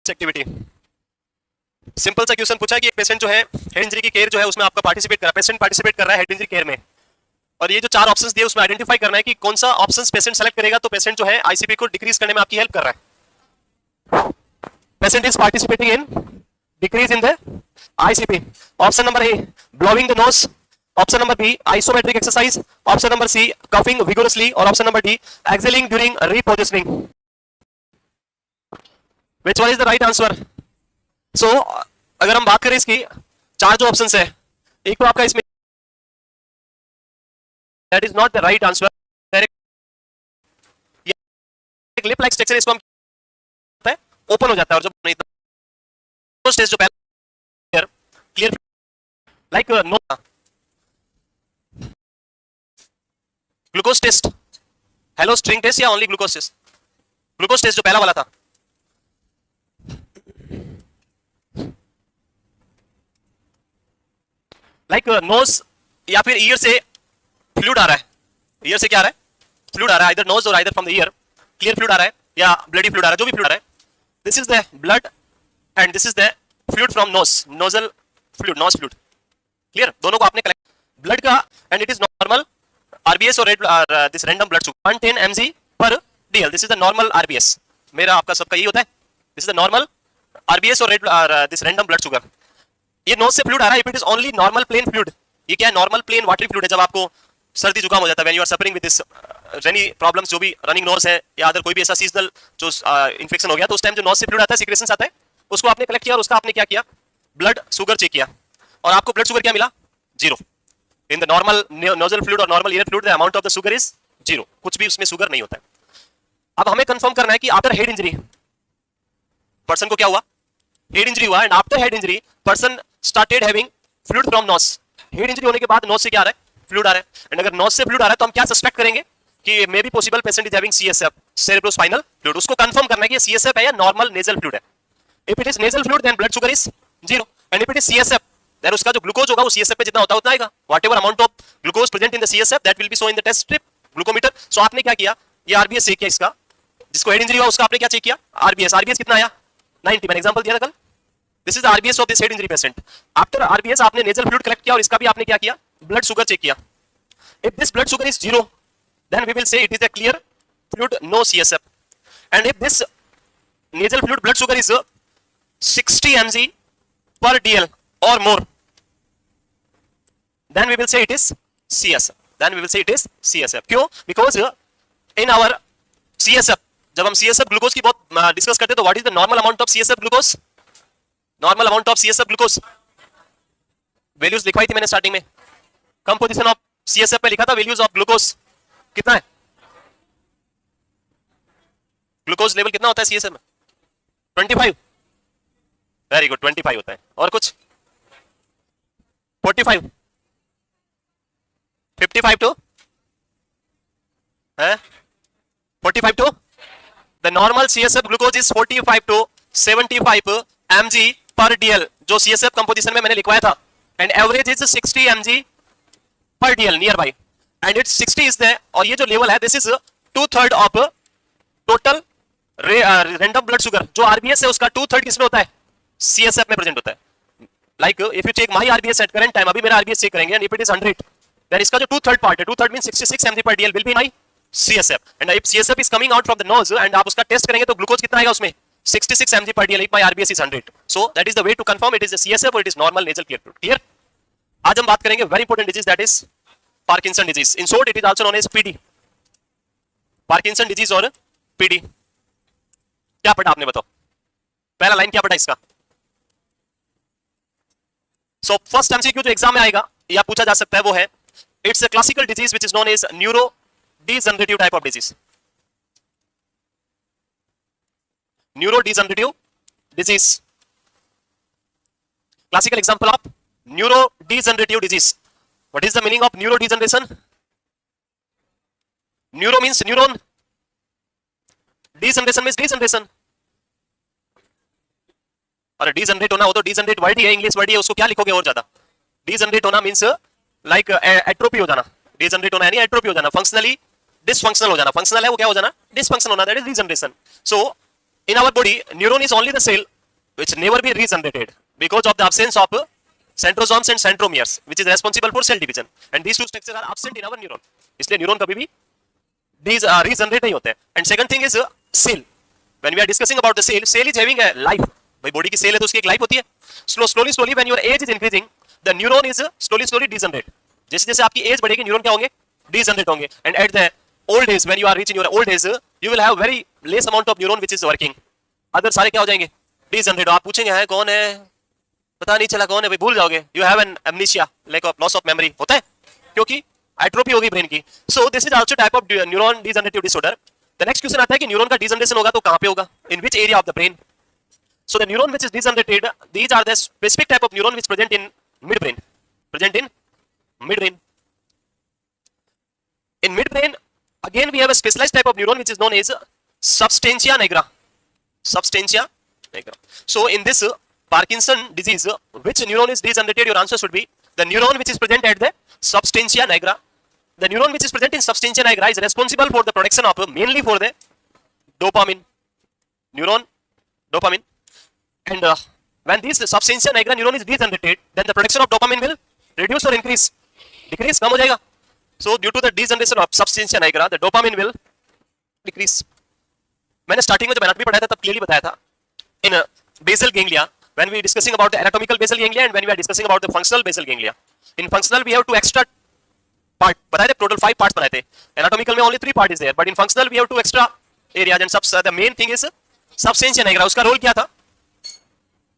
Activity. Simple सा question पूछा है कि एक पेशेंट जो है हेड इंजरी की केयर जो है उसमें आपका पार्टिसिपेट कर रहा है, पेशेंट पार्टिसिपेट कर रहा है हेड इंजरी केयर में, और ये जो चार ऑप्शंस दिए उसमें आइडेंटिफाई करना है कि कौन सा ऑप्शंस पेशेंट सेलेक्ट करेगा तो पेशेंट जो है आईसीपी को डिक्रीज करने में आपकी हेल्प कर रहा है। Patient is participating in decrease in the ICP. Option number A blowing the nose, option number B isometric exercise, option number C coughing vigorously, और option number D exhaling during repositioning. Which one is the right answer? So अगर हम बात करें इसकी चार जो options है, एक तो आपका इसमें that is not the right answer. एक लिप लाइक स्ट्रक्चर इसको हम होता है ओपन हो जाता है, और जब नहीं तो स्टेज जो पहले clear like no glucose test, hello string test या only glucose test? Glucose test जो पहला वाला था, लाइक नोज या फिर ईयर से फ्लूइड आ रहा है, ईयर से क्या आ रहा है? फ्लूइड आ रहा है, इधर नोज और इधर from the ear clear fluid आ रहा है या ब्लडी फ्लूइड आ रहा है, जो भी फ्लूइड आ रहा है, this is the blood and this is the fluid from nose, nasal fluid, nose fluid, clear? दोनों को आपने कलेक्ट ब्लड का, and it is normal RBS और this random blood sugar 110 mg पर dL, this is the normal RBS. मेरा आपका सबका यही होता है, this is the normal RBS और दिस रैंडम ब्लड शुगर। ये नोज से फ्लूइड आ रहा है, if it is only normal plain fluid, ये क्या है? नॉर्मल प्लेन वाटरी फ्लूइड है। जब आपको सर्दी जुकाम हो जाता है, when you are suffering with this any problems, जो भी रनिंग नोज है या अदर कोई भी ऐसा सीजनल जो इन्फेक्शन हो गया, तो उस टाइम जो नोज से फ्लूइड आता है, सीक्रेशंस आता है, उसको आपने कलेक्ट किया और उसका आपने क्या किया? ब्लड शुगर चेक किया, और आपको ब्लड शुगर क्या मिला? 0। In the normal nasal fluid और normal ear fluid the amount of the sugar is 0, कुछ भी उसमें शुगर नहीं होता है। अब हमें कंफर्म करना है कि आफ्टर हेड इंजरी पर्सन को क्या हुआ? हेड इंजरी हुआ, and after head injury person started having fluid from knows. Head injury होने के बाद नोज से क्या आ रहा है? फ्लूइड आ रहा है, एंड अगर नोज से फ्लूइड आ रहा है तो हम क्या सस्पेक्ट करेंगे कि may be possible patient is having CSF, cerebrospinal fluid. उसको कंफर्म करना है कि ये सीएसएफ है या नॉर्मल नेजल फ्लूइड है। If it is nasal fluid then blood sugar is 0, and if it is CSF then उसका जो ग्लूकोज होगा वो सीएसएफ पे जितना होता है उतना आएगा। Whatever amount of glucose present in the CSF that will be show in the test strip glucometer. So आपने क्या किया? ये आरबीएस चेक किया इसका, जिसको हेड इंजरी हुआ उसका आपने क्या चेक किया? आरबीएस। आरबीएस कितना आया? 90। मैंने एग्जांपल दिया था कल, this is the RBS of this head injury patient. After RBS आपने नेजल फ्लूइड कलेक्ट किया और इसका भी आपने क्या किया? ब्लड शुगर चेक किया। If this blood sugar is 0 then we will say it is a clear fluid, no CSF, and if this nasal fluid blood sugar is 60 mg per dl or more, then we will say it is CSF, then we will say it is CSF। क्यों? because in our CSF, जब हम CSF glucose की बहुत discuss करते हैं तो what is the normal amount of CSF glucose? normal amount of CSF glucose values लिखवाई थी मैंने स्टार्टिंग में, कंपोजिशन ऑफ CSF पे लिखा था वैल्यूज ऑफ ग्लूकोज कितना है? ग्लूकोज लेवल कितना होता है सीएसएफ में? 25। वेरी गुड, 25 होता है। और कुछ? 45, 55 टू है 45 to the normal CSF glucose is 45 to 75 mg पर डीएल, जो सीएसएफ कंपोजिशन में मैंने लिखवाया था, एंड एवरेज इज 60 mg पर DL nearby, and it's 60 is the, और ये जो लेवल है this is 2/3 of total random blood sugar. जो आरबीएस है उसका 2/3 किसमें होता है? सीएसएफ में प्रेजेंट होता है। Like if you check my RBS at current time, अभी मेरा आरबीएस चेक करेंगे, and if it is 100 then इसका जो 2/3 पार्ट है, 2/3 मींस 66 mg पर DL will be my CSF, and if CSF is coming out from the nose and आप उसका test करेंगे तो ग्लूकोज कितना आएगा उसमें? 66 mg पर dL if my RBS is 100। So that is the way to confirm it is the CSF और it is normal nasal clear fluid. Clear? आज हम बात करेंगे very important disease that is Parkinson disease. In short it is also known as PD. Parkinson disease और PD क्या पढ़ा आपने बताओ? पहला लाइन क्या पढ़ा इसका? सो फर्स्ट एमसीक्यू जो एग्जाम में आएगा या पूछा जा सकता है वो है, it's a classical disease which is known as neuro degenerative type of disease. Neuro degenerative disease, classical example of neuro degenerative disease. What is the meaning of neuro degeneration? Neuro means neuron, degeneration means degeneration. और degenerate होना हो तो degenerate word ही है, English word ही है, उसको क्या लिखोगे और ज्यादा? डिजनरेट होना मींस लाइक एट्रोपी हो जाना, डिजनरेट होना यानी एट्रोपी हो जाना, फंक्शनली डिसफंक्शनल हो जाना। फंक्शनल है वो क्या हो जाना? डिसफंक्शनल होना, that is degeneration. So in our body neuron is only the cell which never be regenerated because of the absence of centrosomes and centromeres which is responsible for cell division, and these two structures are absent in our neuron. इसलिए neuron कभी भी regenerate नहीं होते हैं. And second thing is cell. When we are discussing about the cell is having a life. भाई body की cell है तो उसकी एक लाइफ होती है. Slowly when your age is increasing, the neuron is slowly degenerate. जैसे जैसे आपकी एज बढ़ेगी न्यूरॉन क्या होंगे, degenerate होंगे. And at the old age, when you are reaching your old age, you will have very less amount of neuron which is working. Other सारे क्या हो जाएंगे, degenerate. आप पूछेंगे है कौन है, पता नहीं चला कौन है, भाई भूल जाओगे. You have an amnesia, like a loss of memory होता है क्योंकि एट्रोफी होगी ब्रेन की. So this is also type of neuron degenerative disorder. The next question आता है कि न्यूरॉन का degeneration होगा तो कहाँ पे होगा, in which area of the brain? So the neuron which is degenerated, these are the specific type of neuron which present in midbrain. Present in midbrain. In midbrain, again we have a specialized type of neuron which is known as substantia nigra. Substantia nigra. So in this Parkinson disease, which neuron is degenerated? Your answer should be the neuron which is present at the substantia nigra. The neuron which is present in substantia nigra is responsible for the production of mainly for the dopamine. Neuron dopamine. And when this substantia nigra neuron is degenerated, then the production of dopamine will reduce or increase. Decrease, कम हो जाएगा. So due to the degeneration of substantia nigra, the dopamine will decrease. मैंने starting में जब anatomy पढ़ाया था तब clearly बताया था. In basal ganglia, when we are discussing about the anatomical basal ganglia and when we are discussing about the functional basal ganglia. In functional we have two extra part. बताए थे total 5 parts बनाए थे. Anatomical में only 3 part is there, but in functional we have 2 extra areas and the main thing is substantia nigra. उसका role क्या था?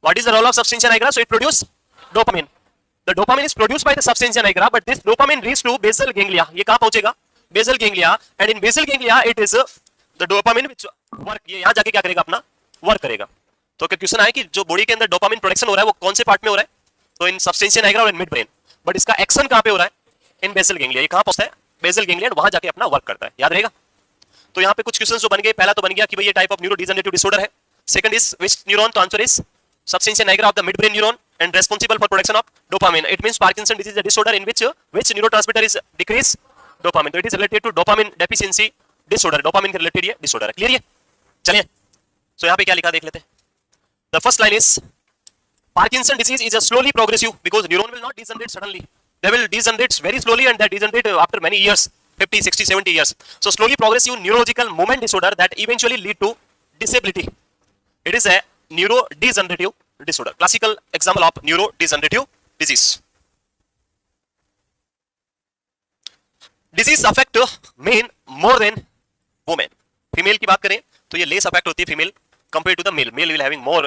What is the role of substantia nigra? So it produces dopamine. The dopamine is produced by the substantia nigra, but this dopamine reaches to basal ganglia. ये कहाँ पहुँचेगा? Basal ganglia, and in basal ganglia it is the dopamine which work. ये यहाँ जाके क्या करेगा, अपना work करेगा. तो क्वेश्चन आया कि जो बॉडी के अंदर डोपामिन प्रोडक्शन हो रहा है वो कौन से पार्ट में हो रहा है? तो इन सबस्टेंशिया निग्रा और इन मिड ब्रेन. बट इसका एक्शन कहाँ पे हो रहा है? इन बेसल गैंग्लिया. ये कहाँ पहुंचता है? बेसल गैंग्लिया, वहां जाके अपना वर्क करता है. याद रहेगा. तो यहाँ पे कुछ क्वेश्चन जो बन गए. पहला तो बन गया कि भाई ये type of neuro degenerative disorder है. Second is which neuron? तो answer is substantia nigra of the midbrain neuron and responsible for production of dopamine. It means Parkinson disease is a disorder in which neurotransmitter is decrease dopamine. So it is related to dopamine deficiency disorder. Dopamine के related ये disorder है. Clear ये? चलिए. So यहाँ पे क्या लिखा देख लेते हैं. The first line is Parkinson disease is a slowly progressive because neuron will not degenerate suddenly. They will degenerate very slowly and they degenerate after many years, 50, 60, 70 years. So slowly progressive neurological movement disorder that eventually lead to disability. It is a neurodegenerative disorder. Classical example of neurodegenerative disease. Disease affect men more than women. Female की बात करें तो ये less affect होती है female compared to the male. Male will having more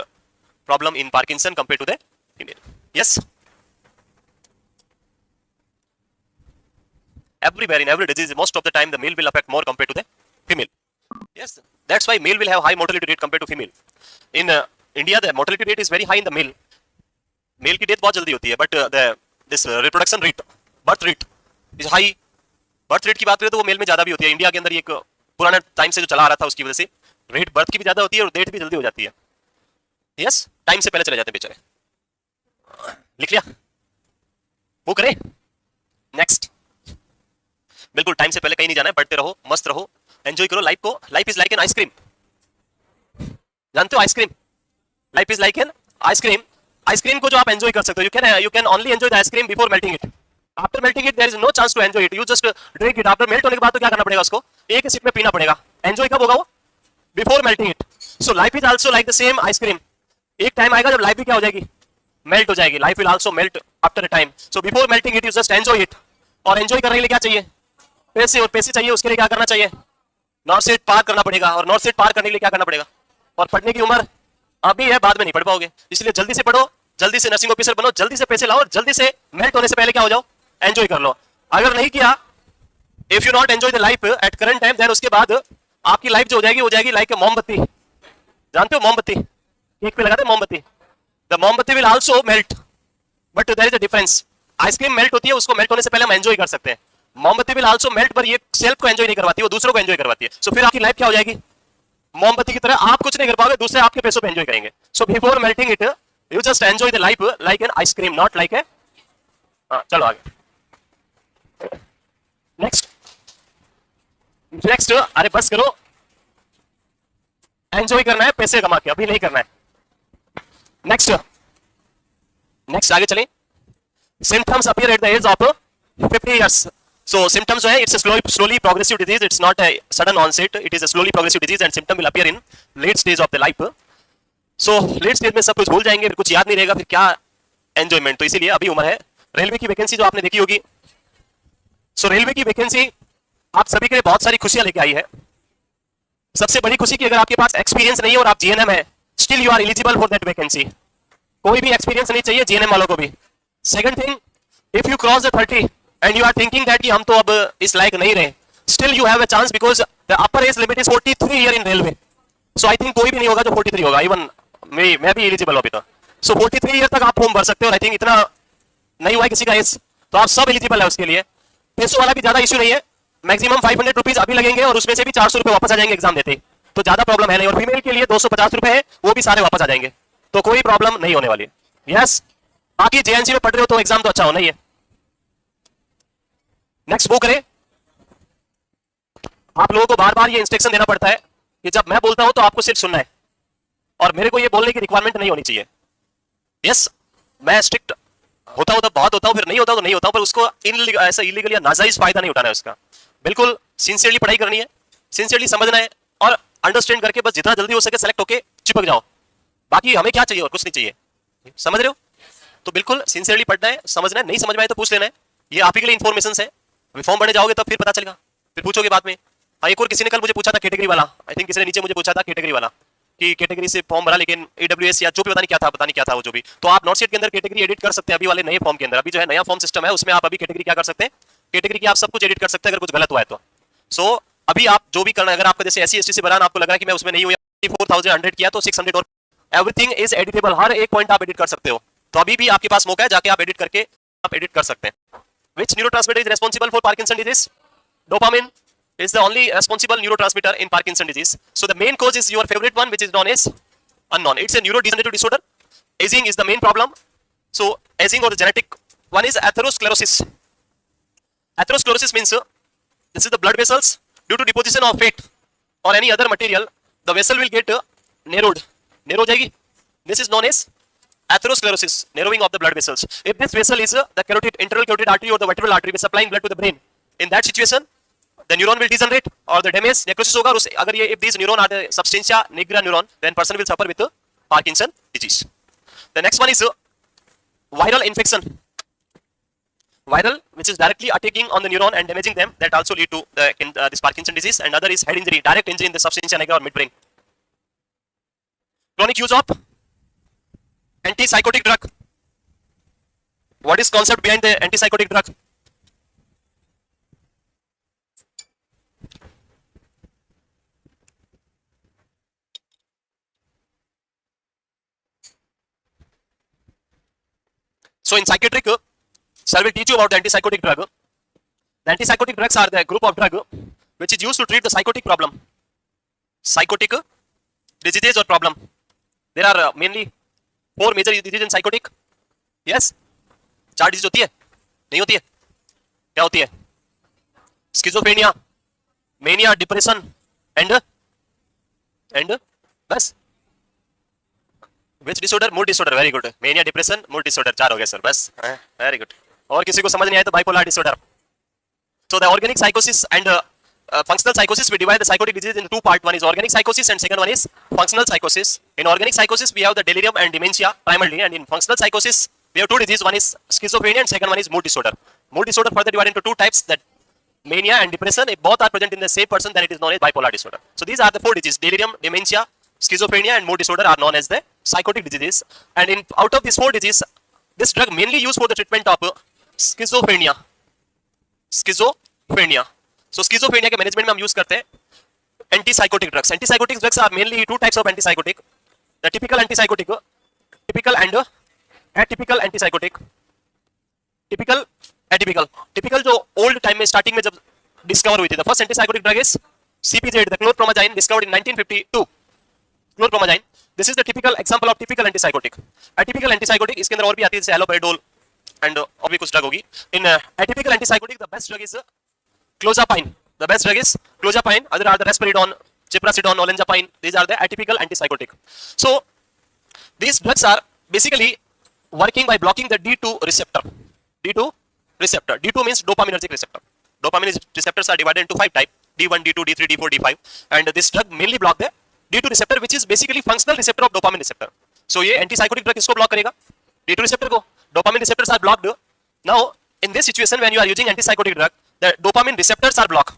problem in Parkinson compared to the female. Yes. Everywhere in every disease, most of the time the male will affect more compared to the female. Yes. That's why male will have high mortality rate compared to female. In India, the mortality rate is very high in the male. Male की death बहुत जल्दी होती है, but this reproduction rate, birth rate is high. Birth rate की बात करें तो वो मेल में ज्यादा भी होती है. इंडिया के अंदर ये एक पुराना टाइम से जो चला आ रहा था उसकी वजह से रेट बर्थ की भी ज्यादा होती है और डेथ भी जल्दी हो जाती है. यस, टाइम से पहले चले जाते हैं बेचारे. लिख लिया? वो करें नेक्स्ट. बिल्कुल टाइम से पहले कहीं नहीं जाना है. बढ़ते रहो, मस्त रहो, एंजॉय करो लाइफ को. Life is like an ice cream. जानते हो ice cream? Life is like an ice cream. Ice cream को जो आप एंजॉय कर सकते हो, you can only enjoy the ice cream before melting it. After melting it there is no chance to enjoy it. You just drink it. After melt होने के बाद तो क्या करना पड़ेगा? उसको एक सिप में पीना पड़ेगा. एंजॉय कब होगा? वो before melting it. So life is also like the same ice cream. एक टाइम आएगा जब लाइफ भी क्या हो जाएगी? मेल्ट हो जाएगी. Life will also melt after a time. So before melting it you just enjoy it. और एंजॉय करने के लिए क्या चाहिए? पैसे. और पैसे चाहिए उसके लिए क्या करना चाहिए? नॉर्थ सीट पार करना पड़ेगा. और नॉर्थ सीट पार करने के लिए क्या करना पड़ेगा? और पढ़ने की उम्र अभी है, बाद में नहीं पढ़ पाओगे. इसलिए जल्दी से पढ़ो, जल्दी से नर्सिंग ऑफिसर बनो, जल्दी से पैसे लाओ और जल्दी से मेल्ट होने से पहले क्या हो जाओ? एंजॉय कर लो. अगर नहीं किया, if you not enjoy the life at current time, then उसके बाद आपकी लाइफ जो हो जाएगी लाइक मोमबत्ती. जानते हो मोमबत्ती? केक पे लगाते हैं मोमबत्ती. द मोमबत्ती will also melt, but there is a difference. Ice cream melt होती है, उसको मेल्ट होने से पहले हम एंजॉय कर सकते हैं. मोमबत्ती विल आल्सो मेल्ट, पर ये सेल्फ को एंजॉय नहीं करवाती, वो दूसरों को एंजॉय करवाती है. सो फिर आपकी लाइफ क्या हो जाएगी? मोमबत्ती की तरह. आप कुछ नहीं कर पाओगे, दूसरे आपके पैसों पे एंजॉय करेंगे. So before melting it you just enjoy the life like an ice cream, not like a. चलो आगे. नेक्स्ट. अरे बस करो. एंजॉय करना है पैसे कमा के, अभी नहीं करना है. नेक्स्ट आगे चलें. Symptoms appear at the age of 50 years. So symptoms जो है it's a slowly progressive disease. It's not a sudden onset. It is a slowly progressive disease and symptom will appear in late stage of the life. So late stage में सब कुछ भूल जाएंगे, फिर कुछ याद नहीं रहेगा, फिर क्या एंजॉयमेंट. तो इसीलिए अभी उम्र है. रेलवे की वैकेंसी जो आपने देखी होगी. सो रेलवे की वैकेंसी आप सभी के लिए बहुत सारी खुशियां लेके आई है. सबसे बड़ी खुशी कि अगर आपके पास एक्सपीरियंस नहीं है और आप जीएनएम है, still you are eligible for that vacancy. कोई भी एक्सपीरियंस नहीं चाहिए जीएनएम वालों को भी. Second thing, if you cross the 30 and you are thinking that कि हम तो अब इस लायक नहीं रहे, still you have a chance because the upper age limit is 43 year in railway. So I think कोई भी नहीं होगा जो 43 होगा. Even मैं भी एलिजिबल हो अभी तो. So 43 year तक आप फॉर्म भर सकते हो. I think इतना नहीं हुआ है किसी का एज, तो आप सब एलिजिबल है उसके लिए. पैसों वाला भी ज्यादा इश्यू नहीं है. मैक्सिमम 500 रुपीज अभी लगेंगे और उसमें से भी 400 रुपए वापस आ जाएंगे एग्जाम देते, तो ज्यादा प्रॉब्लम है नहीं. और फीमेल के लिए 250 रुपए है, वो भी सारे वापस आ जाएंगे, तो कोई प्रॉब्लम नहीं होने वाली. यस, बाकी जेएनसी में पढ़ रहे हो तो एग्जाम तो अच्छा होना ही है. नेक्स्ट वो करें. आप लोगों को बार बार ये इंस्ट्रक्शन देना पड़ता है कि जब मैं बोलता हूं तो आपको सिर्फ सुनना है और मेरे को ये बोलने की रिक्वायरमेंट नहीं होनी चाहिए. यस, मैं स्ट्रिक्ट होता हूं तो बहुत होता हूं, फिर नहीं होता तो नहीं होता हूं, पर उसको ऐसा इलीगल या नाजायज फायदा नहीं उठाना है उसका. बिल्कुल सिंसियरली पढ़ाई करनी है, सिंसियरली समझना है और अंडरस्टैंड करके बस जितना जल्दी हो सके सेलेक्ट होके चिपक जाओ. बाकी हमें क्या चाहिए और कुछ नहीं चाहिए. समझ रहे हो? तो बिल्कुल सिंसियरली पढ़ना है, समझना है. नहीं समझ में आए तो पूछ लेना है. ये आप ही के लिए इन्फॉर्मेशन है. अभी फॉर्म भरने जाओगे तब फिर पता चलेगा, फिर पूछोगे बाद में. हाँ, एक और किसी ने कल मुझे पूछा था कैटेगरी वाला, आई थिंक किसी ने नीचे मुझे पूछा था कैटेगरी वाला कि कैटेगरी से फॉर्म भरा लेकिन AWS या जो भी पता नहीं क्या था वो जो भी. तो आप नोटशीट के अंदर कैटेगरी एडिट कर सकते हैं अभी वाले नए फॉर्म के अंदर. अभी जो है नया फॉर्म सिस्टम है उसमें आप अभी कैटेगरी क्या कर सकते हैं, कैटेगरी की आप सब कुछ एडिट कर सकते हैं अगर कुछ गलत हुआ है तो. सो अभी आप जो भी करना है, अगर आपका जैसे SC ST से भरा आपको लग रहा है कि मैं उसमें नहीं हुआ, 4100 किया तो 600 और एवरीथिंग इज एडिटेबल. हर एक पॉइंट आप एडिट कर सकते हो, तो अभी भी आपके पास मौका है, जाके आप एडिट करके आप एडिट कर सकते हैं. Which neurotransmitter is responsible for Parkinson disease? Dopamine is the only responsible neurotransmitter in Parkinson disease. So the main cause is your favorite one, which is known as unknown. It's a neurodegenerative disorder. Aging is the main problem. So aging or the genetic one is atherosclerosis. Atherosclerosis means this is the blood vessels due to deposition of fat or any other material. The vessel will get narrowed. Narrow हो जाएगी. This is known as atherosclerosis, narrowing of the blood vessels. If this vessel is the carotid, internal carotid artery or the vertebral artery is supplying blood to the brain, in that situation, the neuron will degenerate or the damage, necrosis होगा. अगर ये if these neuron are the substantia nigra neuron, then person will suffer with Parkinson disease. The next one is viral infection. Viral, which is directly attacking on the neuron and damaging them, that also lead to this Parkinson disease. And other is head injury, direct injury in the substantia nigra or midbrain. Chronic use of antipsychotic drug. What is concept behind the antipsychotic drug? So in psychiatric, sir will teach you about the antipsychotic drug. The antipsychotic drugs are the group of drug which is used to treat the psychotic problem, psychotic diseases or problem. There are mainly 4 major diseases in psychotic. Yes, 4 disease होती है, नहीं होती है? क्या होती है? Schizophrenia, mania, depression and बस. Which disorder? Mood disorder. Very good. Mania, depression, mood disorder. 4 हो गए सर, बस. Very good. और किसी को समझ नहीं आया तो bipolar disorder. So the organic psychosis and functional psychosis, we divide the psychotic disease into 2 parts. One is organic psychosis and second one is functional psychosis. In organic psychosis, we have the delirium and dementia primarily, and in functional psychosis, we have 2 diseases. One is schizophrenia and second one is mood disorder. Mood disorder further divided into 2 types, that mania and depression. If both are present in the same person, then it is known as bipolar disorder. So these are the 4 diseases: delirium, dementia, schizophrenia and mood disorder are known as the psychotic diseases. And in out of these 4 diseases, this drug mainly used for the treatment of schizophrenia. So schizophrenia के management में हम use करते हैं antipsychotic drugs. Antipsychotic drugs are mainly 2 types of antipsychotic. The typical antipsychotic, typical and atypical antipsychotic. Typical, atypical. Typical जो old time में starting में जब discover हुई थी, the first antipsychotic drug is CPZ, the chlorpromazine, discovered in 1952. Chlorpromazine, this is the typical example of typical antipsychotic. Atypical antipsychotic, इसके अंदर और भी आती है जैसे एलोपेरिडोल एंड और भी कुछ ड्रग होगी. In atypical antipsychotic the best drug is clozapine. The best drug is clozapine. Other are the risperidone, ciprasidone, olanzapine. These are the atypical antipsychotic. So these drugs are basically working by blocking the D2 receptor. D2 receptor. D2 means dopaminergic receptor. Dopaminergic receptors are divided into 5 types: D1, D2, D3, D4, D5. And this drug mainly block the D2 receptor, which is basically functional receptor of dopamine receptor. So ये antipsychotic drug इसको block करेगा, D2 receptor को. Dopamine receptors are blocked. Now in this situation, when you are using antipsychotic drug, the dopamine receptors are blocked.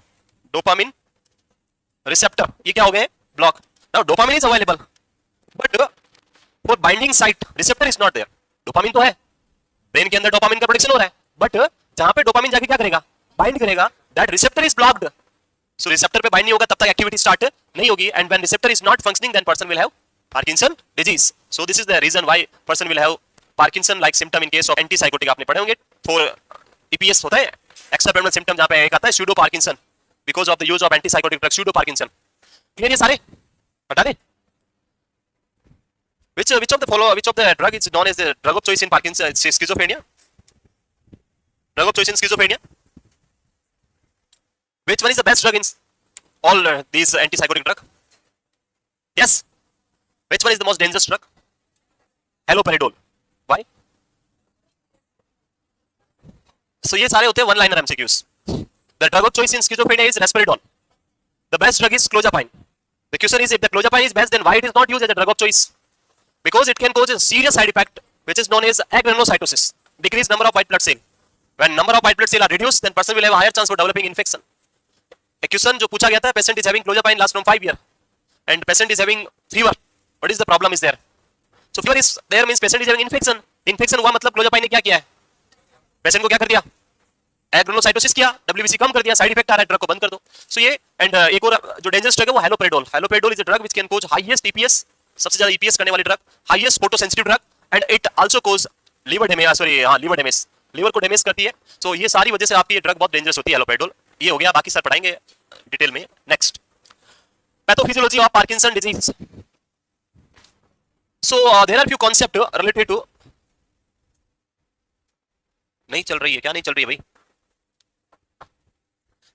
Dopamine receptor ये क्या हो गए? Block. Now dopamine is available, but for binding site receptor is not there. Dopamine तो है, brain के अंदर dopamine का production हो रहा है, बट जहां पे डोपामिन जाके क्या करेगा? बाइंड करेगा. That receptor is blocked. So receptor पे बाइंड नहीं होगा, तब तक एक्टिविटी स्टार्ट नहीं होगी. And when receptor is not functioning, then person will have Parkinson disease. So this is the reason why person will have Parkinson like symptom in case of antipsychotic. आपने पढ़े होंगे 4 EPS होता है, extra पैरानल symptom, जहां पे एक आता है pseudo Parkinson because of the use of antipsychotic drug. Pseudo Parkinson clear? ये सारे हटा दे. Which of the drug is known as the drug of choice in Parkinson's schizophrenia? Drug of choice in schizophrenia. Which one is the best drug in all these antipsychotic drug? Yes. Which one is the most dangerous drug? Haloperidol. Why? So ये सारे होते हैं one-liner MCQs. The drug of choice in schizophrenia is risperidone. The best drug is clozapine. The question is, if the clozapine is best, then why it is not used as a drug of choice? Because it can cause a serious side effect, which is known as agranulocytosis, decreased number of white blood cell. When number of white blood cell are reduced, then person will have a higher chance for developing infection. A question जो पूछा गया था, patient is having clozapine last from 5 years, and patient is having fever. What is the problem is there? So fever is there means patient is having infection. Infection हुआ मतलब clozapine ने क्या किया है? Patient को क्या कर दिया? एग्रेनुलोसाइटोसिस किया, WBC कम कर दिया, साइड इफेक्ट आ रहा है, ड्रग को बंद कर दो. सो ये एंड एक और जो डेंजरस ड्रग है वो haloperidol. Haloperidol is a drug which can cause highest EPS, सबसे ज्यादा EPS करने वाली drug, highest photo sensitive drug, and it also cause liver damage. Liver damage, liver को डैमेज करती है. सो ये सारी वजह से आपकी ये ड्रग बहुत डेंजरस होती है हैलोपेरिडोल. ये हो गया, बाकी सर पढ़ाएंगे डिटेल में. Next, pathophysiology of Parkinson disease. So there are few concept related to. नहीं चल रही है क्या? नहीं चल रही है भाई.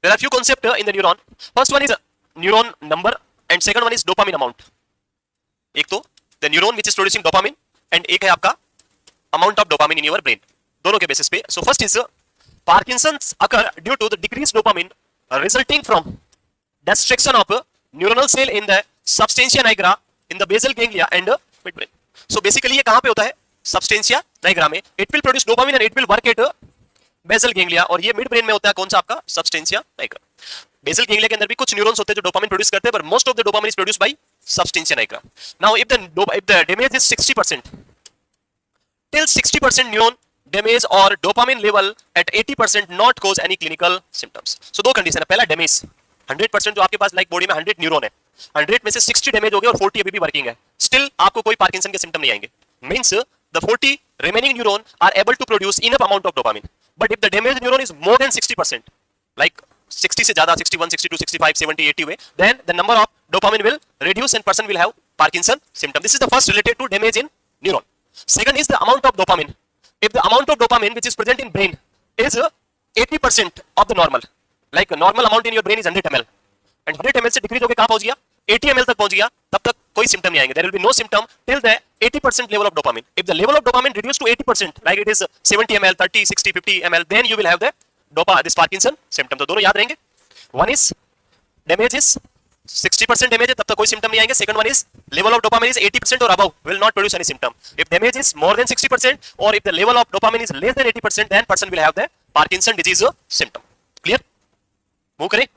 There are few concepts in the neuron. First one is neuron number and second one is dopamine amount. एक तो the neuron which is producing dopamine and एक है आपका amount of dopamine in your brain. दोनों के basis पे. So first is Parkinson's occur due to the decreased dopamine resulting from destruction of neuronal cell in the substantia nigra in the basal ganglia and midbrain. So basically ये कहाँ पे होता है? Substantia nigra में. It will produce dopamine and it will work at basal ganglia, और ये mid brain में होता है. कौन सा आपका? Substantia Niagara. बेसल गैंग्लिया के अंदर भी कुछ न्यूरॉन्स होते हैं जो डोपामिन प्रोड्यूस करते हैं, पर most of the dopamine is produced by substantia nigra. Now if the damage is 60%, till 60% neuron damage और dopamine level at 80% not cause any clinical symptoms. So दो कंडीशन है. पहला डैमेज 100%, जो आपके पास लाइक बॉडी में 100 न्यूरॉन है, 100 में से 60 डैमेज हो गए और 40 अभी भी वर्किंग है, स्टिल आपको कोई पार्किंसन के सिम्टम नहीं आएंगे. Means the 40 remaining neuron are able to produce enough amount of dopamine. But if the damaged neuron is more than 60%, like 60 से ज्यादा, 61, 62, 65, 70, 80 way, then the number of dopamine will reduce and person will have Parkinson symptom. This is the first related to damage in neuron. Second is the amount of dopamine. If the amount of dopamine which is present in brain is 80% of the normal, like normal amount in your brain is 100 ml, and 100 ml से decrease होकर कहाँ पहुंच गया? 80 ml तक पहुंच गया, तब तक कोई सिम्टम नहीं आएंगे. There will be no symptom till the 80% level of dopamine. If the level of dopamine reduced to 80%, like it is 70 ml, 30, 60, 50 ml, then you will have the this Parkinson symptom. तो दोनों याद रहेंगे. One is damage is 60% damage है, तब तक कोई symptom नहीं आएंगे. Second one is level of dopamine is 80% or above, will not produce any symptom. If damage is more than 60% or if the level of dopamine is less than 80%, then person will have the Parkinson disease symptom. Clear? Move करें.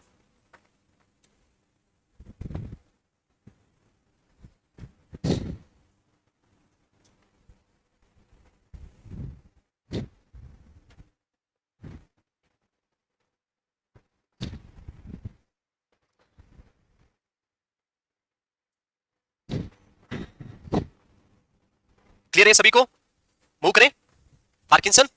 Clear है सभी को? Move करें. Parkinson.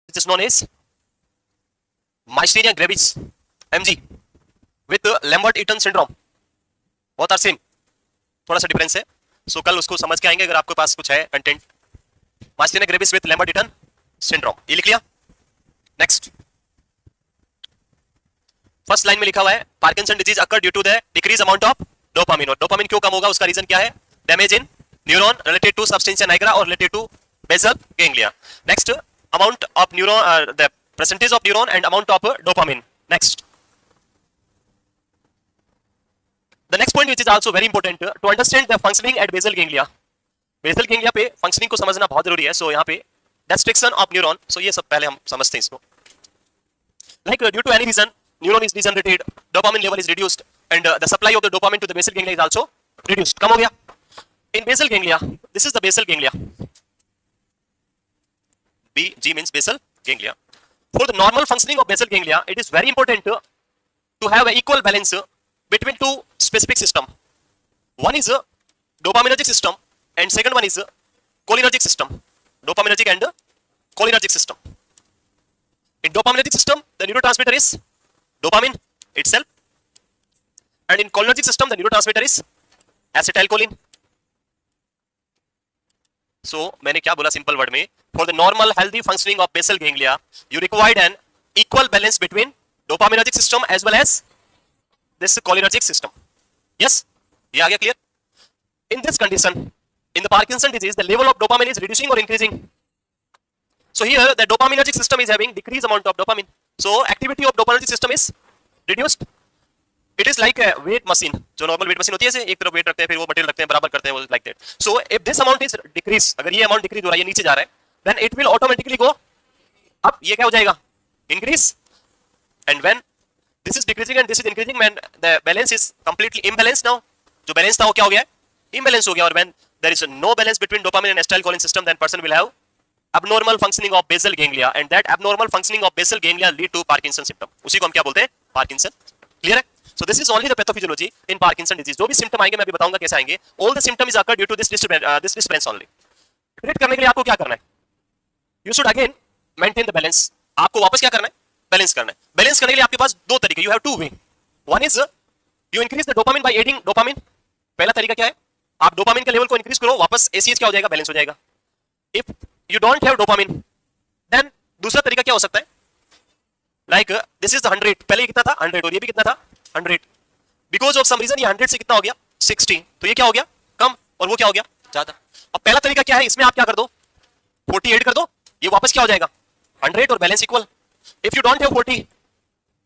It is known as Myasthenia gravis, MG, with Lambert-Eaton syndrome. Both are same. थोड़ा सा difference है. सो कल उसको समझ के आएंगे अगर आपके पास कुछ है content. Myasthenia gravis with Lambert-Eaton syndrome. ये लिख लिया. नेक्स्ट, फर्स्ट लाइन में लिखा हुआ है Parkinson disease occur due to the decrease amount of dopamine. और डोपामिन क्यों कम होगा उसका रीजन क्या है? Damage in neuron related to substantia nigra और related to basal ganglia. Next, amount of neuron, the percentage of neuron and amount of dopamine. Next, the next point which is also very important to understand the functioning at basal ganglia. Basal ganglia पे functioning को समझना बहुत जरूरी है। सो यहाँ पे destruction of neuron, सो ये सब पहले हम समझते हैं इसको। Like due to any reason neuron is degenerated, dopamine level is reduced and the supply of the dopamine to the basal ganglia is also reduced, कम हो गया। In basal ganglia, this is the basal ganglia, BG means basal ganglia. For the normal functioning of basal ganglia, it is very important to have an equal balance between two specific system. One is a dopaminergic system and second one is a cholinergic system. Dopaminergic and cholinergic system. In dopaminergic system, the neurotransmitter is dopamine itself, and in cholinergic system, the neurotransmitter is acetylcholine. So मैंने क्या बोला simple word में? For the normal healthy functioning of basal ganglia, you required an equal balance between dopaminergic system as well as this cholinergic system. Yes, ये आ गया clear? In this condition, in the Parkinson disease, the level of dopamine is reducing or increasing. So here, the dopaminergic system is having decreased amount of dopamine. So activity of dopaminergic system is reduced. It is like a weight machine. जो normal weight machine होती है, ऐसे एक तरफ weight रखते हैं, फिर वो material रखते हैं, बराबर करते हैं, वो like that. So if this amount is decrease, अगर ये amount decrease हो रहा है, ये नीचे जा रहा है, then it will automatically go up. ये क्या हो जाएगा? Increase. And when this is decreasing and this is increasing, when the balance is completely imbalanced now, जो balance था वो क्या हो गया? Imbalance हो गया. और when there is no balance between dopamine and acetylcholine system, then person will have abnormal functioning of basal ganglia, and that abnormal functioning of basal ganglia lead to Parkinson symptom. उसी को हम क्या बोलते हैं? Parkinson. Clear है? So this is only the pathophysiology in Parkinson disease. जो भी symptom आएंगे मैं अभी बताऊंगा कैसे आएंगे. All the symptoms occur due to this disturbance only. Treat करने के लिए आपको क्या करना है? You should again maintain the balance. आपको वापस क्या करना है? Balance करना है. Balance करने के लिए आपके पास दो तरीके. You have two way. One is you increase the dopamine by adding dopamine. पहला तरीका क्या है? आप डोपामिन के लेवल को इंक्रीज करो, वापस ACH क्या हो जाएगा? बैलेंस हो जाएगा. If you don't have dopamine, then दूसरा तरीका क्या हो सकता है? Like this is the 100. पहले ये कितना था? 100. और ये भी कितना था? 100. Because of some reason ये 100 से कितना हो गया? 60. तो ये क्या हो गया? कम. और वो क्या हो गया? ज्यादा. अब पहला तरीका क्या है? इसमें आप क्या कर दो? 40 ऐड कर दो. ये वापस क्या हो जाएगा? 100 और balance equal. If you don't have 40,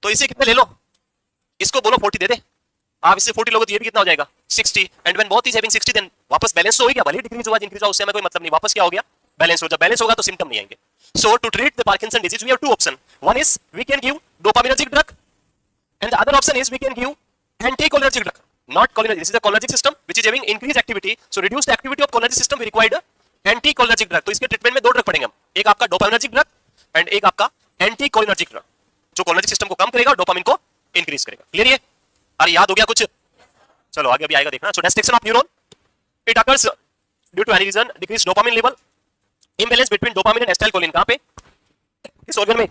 तो इसे कितने ले लो? इसको बोलो 40 दे दे. आप इससे 40 लोगे तो ये भी कितना हो जाएगा? 60. And when both is having 60, then वापस बैलेंस हो गया. भले डिक्रीज हुआ, इंक्रीज हुआ, उससे हमें कोई मतलब नहीं. वापस क्या हो गया? बैलेंस हो. जब बैलेंस होगा तो सिम्टम नहीं आएंगे. So to treat the Parkinson disease, we have two options. One is we can give dopaminergic drug, and the other option is we can give anticholinergic drug. Not cholinergic. This is the cholinergic system which is having increased activity. So reduce the activity of cholinergic system. We required anticholinergic drug. तो इसके treatment में दो drug पड़ेंगे हम. एक आपका dopaminergic drug and एक आपका anticholinergic drug, जो cholinergic system को कम करेगा और डोपामिन को इंक्रीज करेगा. क्लियर है? अरे याद हो गया कुछ? चलो आगे अभी आएगा देखना. So destruction of neuron, it occurs due to any reason, decreased dopamine level, imbalance between dopamine and acetylcholine. कहाँ पे? इस organ में,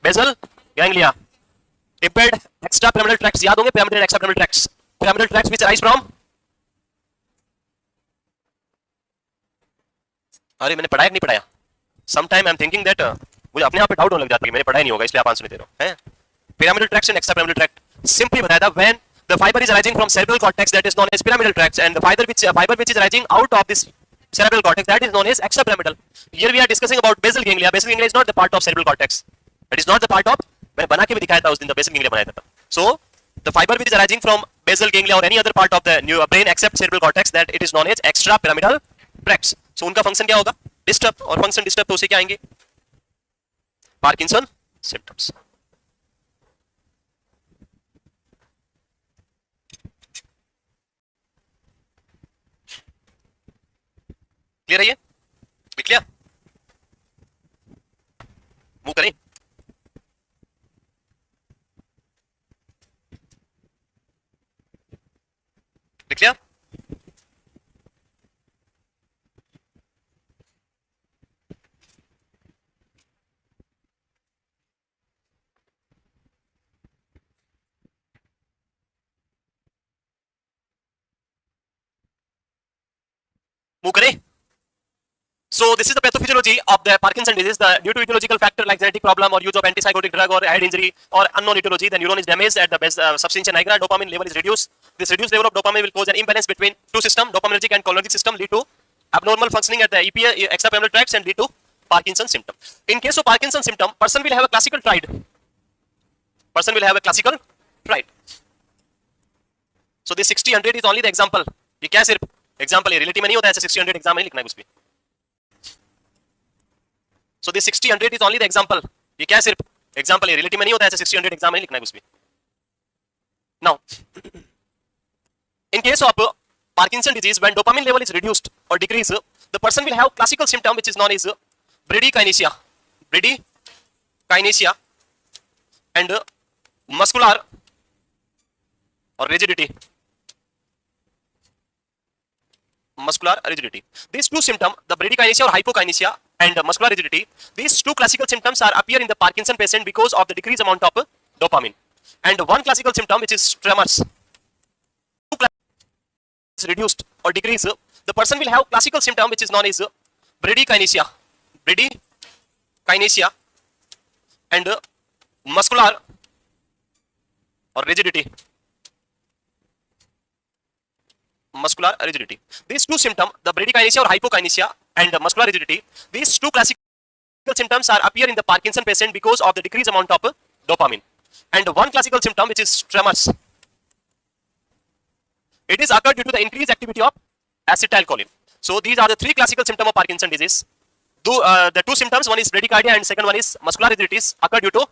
basal ganglia, impaired extrapyramidal tracts. याद होंगे pyramidal and extrapyramidal tracts. Pyramidal tracts which arise from, अरे मैंने पढ़ाया कि नहीं पढ़ाया? Sometime I'm thinking that मुझे अपने आप पे डाउट होने लग जाता है कि मैंने पढ़ाया नहीं होगा, इसलिए आप आंसर नहीं दे रहे हो. हैं? Pyramidal tracts and extrapyramidal tract. Simply बताया था when the fiber is arising from cerebral cortex, that is known as pyramidal tracts, and the fiber which is arising out of this cerebral cortex, that is known as extrapyramidal. Here we are discussing about basal ganglia. Basal ganglia is not the part of cerebral cortex. It is not the part of, मैंने बना के भी दिखाया था उस दिन, the basal ganglia बनाया था. So the fiber which is arising from basal ganglia or any other part of the brain except cerebral cortex, that it is known as extrapyramidal tracts. So उनका फंक्शन क्या होगा? Disturb. और function disturb तो उसे क्या आएंगे? Parkinson symptoms. Clear है? ये लिख लिया? मूव करें? लिख लिया? मूव करें? So this is the pathophysiology of the Parkinson disease. Due to etiological factor like genetic problem or use of antipsychotic drug or head injury or unknown etiology, the neuron is damaged at the base substantia nigra. Dopamine level is reduced. This reduced level of dopamine will cause an imbalance between two systems, dopaminergic and cholinergic system, lead to abnormal functioning at the EPA, extrapyramidal tracts, and lead to Parkinson symptom. In case of Parkinson symptom, person will have a classical triad. Person will have a classical triad. So this 60-100 is only the example. ये क्या सिर्फ example है, relative में नहीं होता ऐसे 60-100 exam में नहीं लिखना है कुछ भी. So this 60-100 is only the example. ये क्या सिर्फ example है, relative में नहीं होता ऐसे 60-100 exam में नहीं लिखना है कुछ भी. Now, in case of Parkinson disease, when dopamine level is reduced or decreased, the person will have classical symptom which is known as bradykinesia. Bradykinesia and muscular or rigidity. Muscular rigidity. These two symptoms, the bradykinesia or hypokinesia and muscular rigidity, these two classical symptoms are appear in the Parkinson patient because of the decreased amount of dopamine. And one classical symptom which is tremors. Is reduced or decreased, the person will have classical symptom which is known as bradykinesia. Bradykinesia and muscular or rigidity. Muscular rigidity. These two symptoms, the bradykinesia or hypokinesia and muscular rigidity, these two classical symptoms are appear in the Parkinson patient because of the decreased amount of dopamine. And one classical symptom which is tremors. It is occurred due to the increased activity of acetylcholine. So these are the three classical symptoms of Parkinson disease. The two symptoms, one is bradycardia and second one is muscular rigidity, occur due to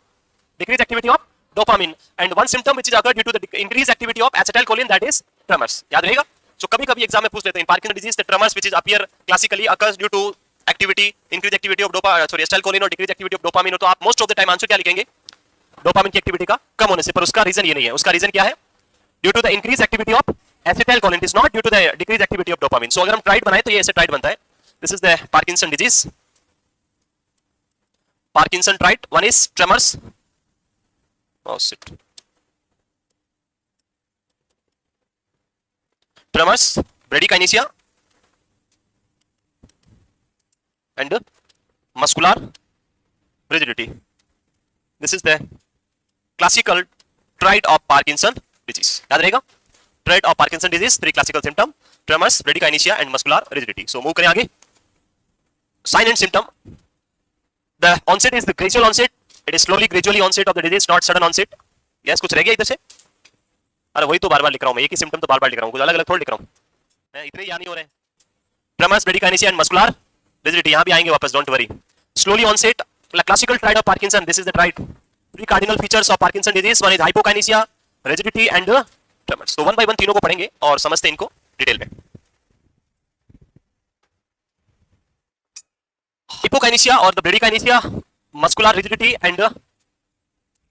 decreased activity of dopamine. And one symptom which is occurred due to the increased activity of acetylcholine, that is tremors. याद रहेगा? So कभी-कभी exam में पूछ लेते हैं Parkinson disease, the tremors which is appear classically occurs due to activity, increased activity of acetylcholine or decreased activity of dopamine. तो आप most of the time answer क्या लिखेंगे? डोपामिन की एक्टिविटी का कम होने से, पर उसका रीजन ये नहीं है. उसका रीजन क्या है? Due to the increase activity of acetylcholine. It is not due to the decreased activity of dopamine. So अगर हम ट्राइड बनाए तो ये ऐसे ट्राइड बनता है. This is the Parkinson disease. Parkinson triad. One is tremors. Oh shit. Tremors, bradykinesia, and muscular rigidity. This is the classical triad of Parkinson disease. याद रहेगा? Triad of Parkinson disease, three classical symptoms: tremors, bradykinesia, and muscular rigidity. So move करें आगे. Sign and symptom. The onset is the gradual onset. It is slowly, gradually onset of the disease, not sudden onset. Yes, कुछ रह गया इधर से? अरे वही तो बार-बार लिख रहा हूँ मैं. एक ही symptom तो बार-बार लिख रहा हूँ. कुछ अलग-अलग थोड़ा लिख रहा हूँ. इतने याद नहीं हो रहे. Tremors, bradykinesia, and muscular rigidity. यहाँ भी आएंगे वापस. Don't worry. Slowly onset. Classical triad of Parkinson. This is the triad. Three cardinal features of Parkinson disease. One is hypokinesia, rigidity, and tremors. तो वन बाय वन तीनों को पढ़ेंगे और समझते हैं इनको डिटेल में. Hypokinesia or the bradykinesia, muscular rigidity, and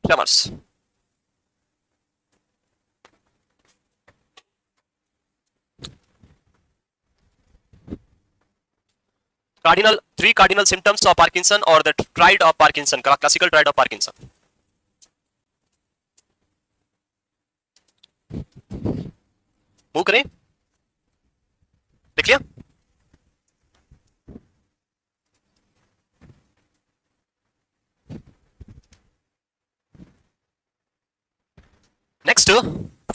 tremors. Three cardinal symptoms of Parkinson or the triad of Parkinson, classical triad of Parkinson. Move करें. देख लिया? नेक्स्ट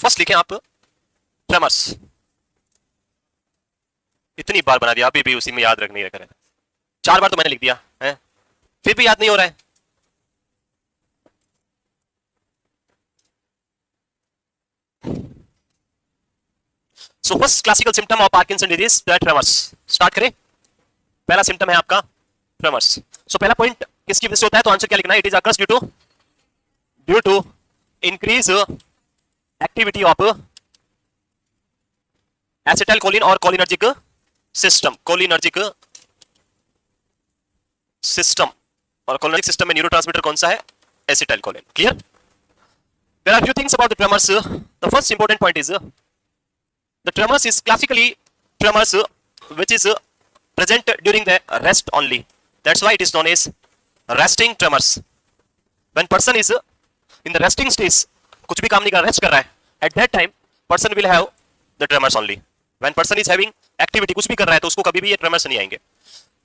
फर्स्ट लिखें आप ट्रेमर्स. इतनी बार बना दिया, अभी भी उसी में याद रख नहीं रख रहे. 4 बार तो मैंने लिख दिया है, फिर भी याद नहीं हो रहा है. So first classical symptom of Parkinson disease, the tremors. Start करें. पहला symptom है आपका tremors. So पहला point किसकी वजह से होता है, तो आंसर क्या लिखना है? It is occurs due to increase activity of acetylcholine or cholinergic system. Cholinergic system और cholinergic system में neurotransmitter कौन सा है? Acetylcholine. Clear? There are few things about the tremors. The first important point is the tremors is classically tremors which is present during the rest only. That's why it is known as resting tremors. When person is in the resting stage, कुछ भी काम नहीं कर रहा, rest कर रहा है, at that time person will have the tremors only. When person is having activity, कुछ भी कर रहा है तो उसको कभी भी ये tremors नहीं आएंगे.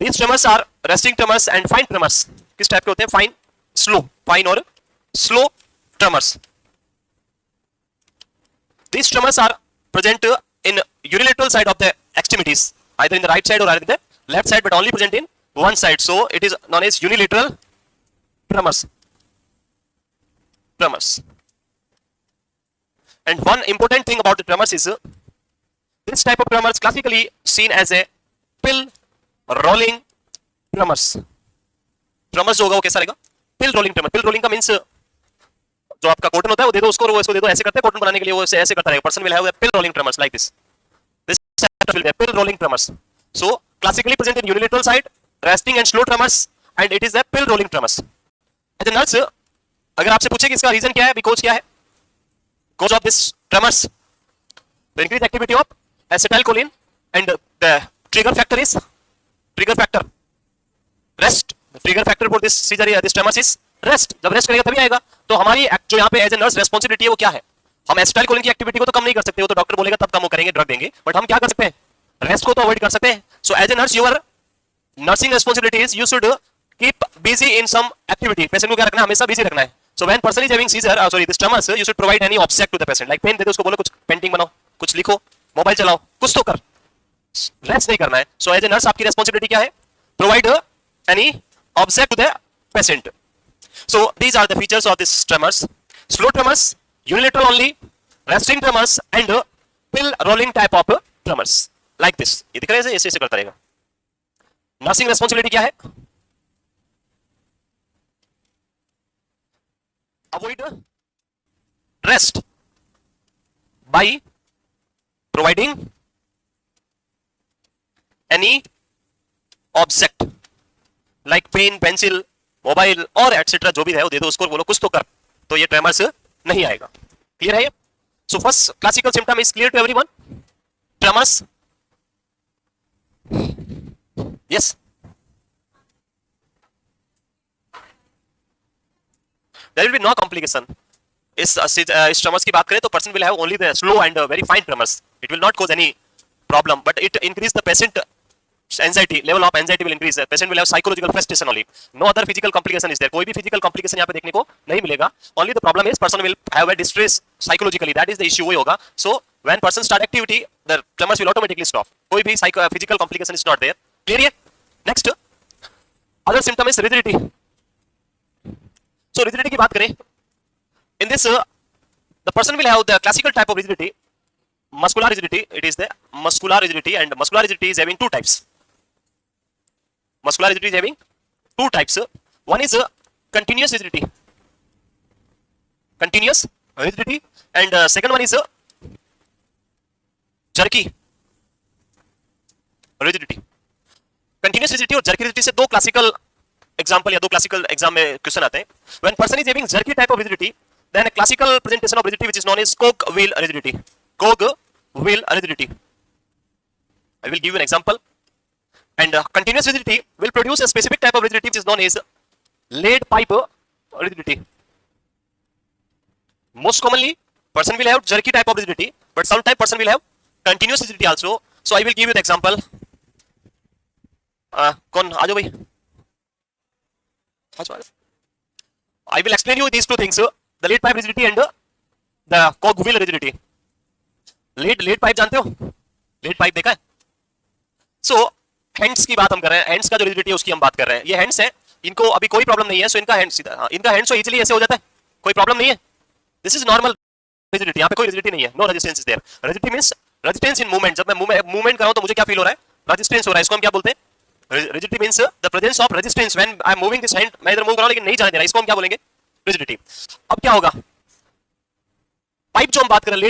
These tremors are resting tremors and fine tremors. किस टाइप के होते हैं? फाइन, स्लो, फाइन और slow tremors. These tremors are present in unilateral side of the extremities, either in the right side or either in the left side, but only present in one side. So it is known as unilateral tremors. Tremors. And one important thing about the tremors is this type of tremors classically seen as a pill rolling tremors. Tremors जो होगा वो कैसा रहेगा? Pill rolling tremor. Pill rolling का means जो आपका cotton होता है वो दे दो उसको और वो इसको दे दो, ऐसे करते हैं कॉटन बनाने के लिए, वो ऐसे करता रहेगा. Person will have pill rolling tremors like this. This will be pill rolling tremors. So classically present in unilateral side, resting and slow tremors, and it is a pill rolling tremors. As a nurse, अगर आपसे पूछे कि इसका reason क्या है, because क्या है, cause of this tremors, the increased activity of acetylcholine and the trigger factor is rest. The trigger factor for this seizure, this tremors is rest. जब रेस्ट करेगा तभी आएगा. तो हमारी जो यहाँ पे एज ए नर्स रेस्पॉन्सिबिलिटी है वो क्या है? हम एसिटाइलकोलिन की एक्टिविटी को तो कम नहीं कर सकते, वो तो डॉक्टर बोलेगा तब कम वो करेंगे, ड्रग देंगे, बट हम क्या कर सकते हैं? रेस्ट को तो अवॉइड कर सकते हैं. So as a nurse your nursing responsibility is you should keep busy in some activity. Patient को क्या रखना है? हमेशा बिजी रखना है. So when person is having seizure, sorry this tremors, you should provide any object to the patient. Like pen दे दो उसको, बोलो कुछ पेंटिंग बनाओ, कुछ लिखो, मोबाइल चलाओ, कुछ तो कर. रेस्ट नहीं करना है. सो एज ए नर्स आपकी रेस्पॉन्सिबिलिटी क्या है? Provide any object to the patient. So these are the features of this tremors: slow tremors, unilateral only, resting tremors, and pill rolling type of tremors like this. ये दिख रहा है, ऐसे ऐसे करता रहेगा. नर्सिंग रेस्पॉन्सिबिलिटी क्या है? Avoid rest by providing any object like pen, pencil, mobile और एटसेट्रा जो भी है वो दे दो उसको, बोलो कुछ तो कर, तो ये ट्रेमर्स नहीं आएगा. क्लियर है ये? So first classical symptom is clear to everyone. Tremors, yes, there will be no complication. इस ट्रेमर्स की बात करें तो person will have only the slow and very fine tremors. It will not cause any problem, but it increase the patient anxiety, level of anxiety will increase. The patient will have psychological frustration only. No other physical complication is there. कोई भी physical complication यहाँ पे देखने को नहीं मिलेगा. Only the problem is person will have a distress psychologically. That is the issue वही होगा. So when person start activity, the tremors will automatically stop. कोई भी physical complication is not there. Clear है? Next, other symptom is rigidity. So rigidity की बात करें, in this the person will have the classical type of rigidity, muscular rigidity. It is the muscular rigidity, and muscular rigidity is having two types. Muscular rigidity is having two types. One is continuous rigidity, and second one is jerky rigidity. Continuous rigidity और jerky rigidity से दो classical example या दो classical exam में question आते हैं. When person is having jerky type of rigidity, then a classical presentation of rigidity which is known as cogwheel rigidity. Cogwheel rigidity. I will give you an example. And continuous rigidity will produce a specific type of rigidity which is known as lead pipe rigidity. Most commonly, person will have jerky type of rigidity, but sometimes person will have continuous rigidity also. So I will give you the example. कौन आ जाओ भाई? I will explain you these two things: the lead pipe rigidity and the cogwheel rigidity. Lead pipe जानते हो? Lead pipe देखा है? So hands की बात हम कर रहे हैं. हैंड्स का जो रिजिडिटी है उसकी हम बात कर रहे हैं. ये हैंड्स है, इनको अभी कोई प्रॉब्लम नहीं है. सो इनका हैंड्स सीधा, इनका हैंड्स तो इजीली ऐसे हो जाता है, कोई प्रॉब्लम नहीं है. This is normal rigidity. यहाँ पे कोई रिजिडिटी नहीं है. No resistance is there. Rigidity means resistance in movement. जब मैं मूवमेंट कर रहा हूं तो मुझे क्या फील हो रहा है? रेजिस्टेंस हो रहा है. इसको हम क्या बोलते हैं? Rigidity means the presence of resistance when I am moving this hand. मैं इधर मूव कर रहा हूं लेकिन नहीं जाने दे रहा. इसको हम क्या बोलेंगे? रिजिडिटी. अब क्या होगा? पाइप जो हम बात कर रहे हैं,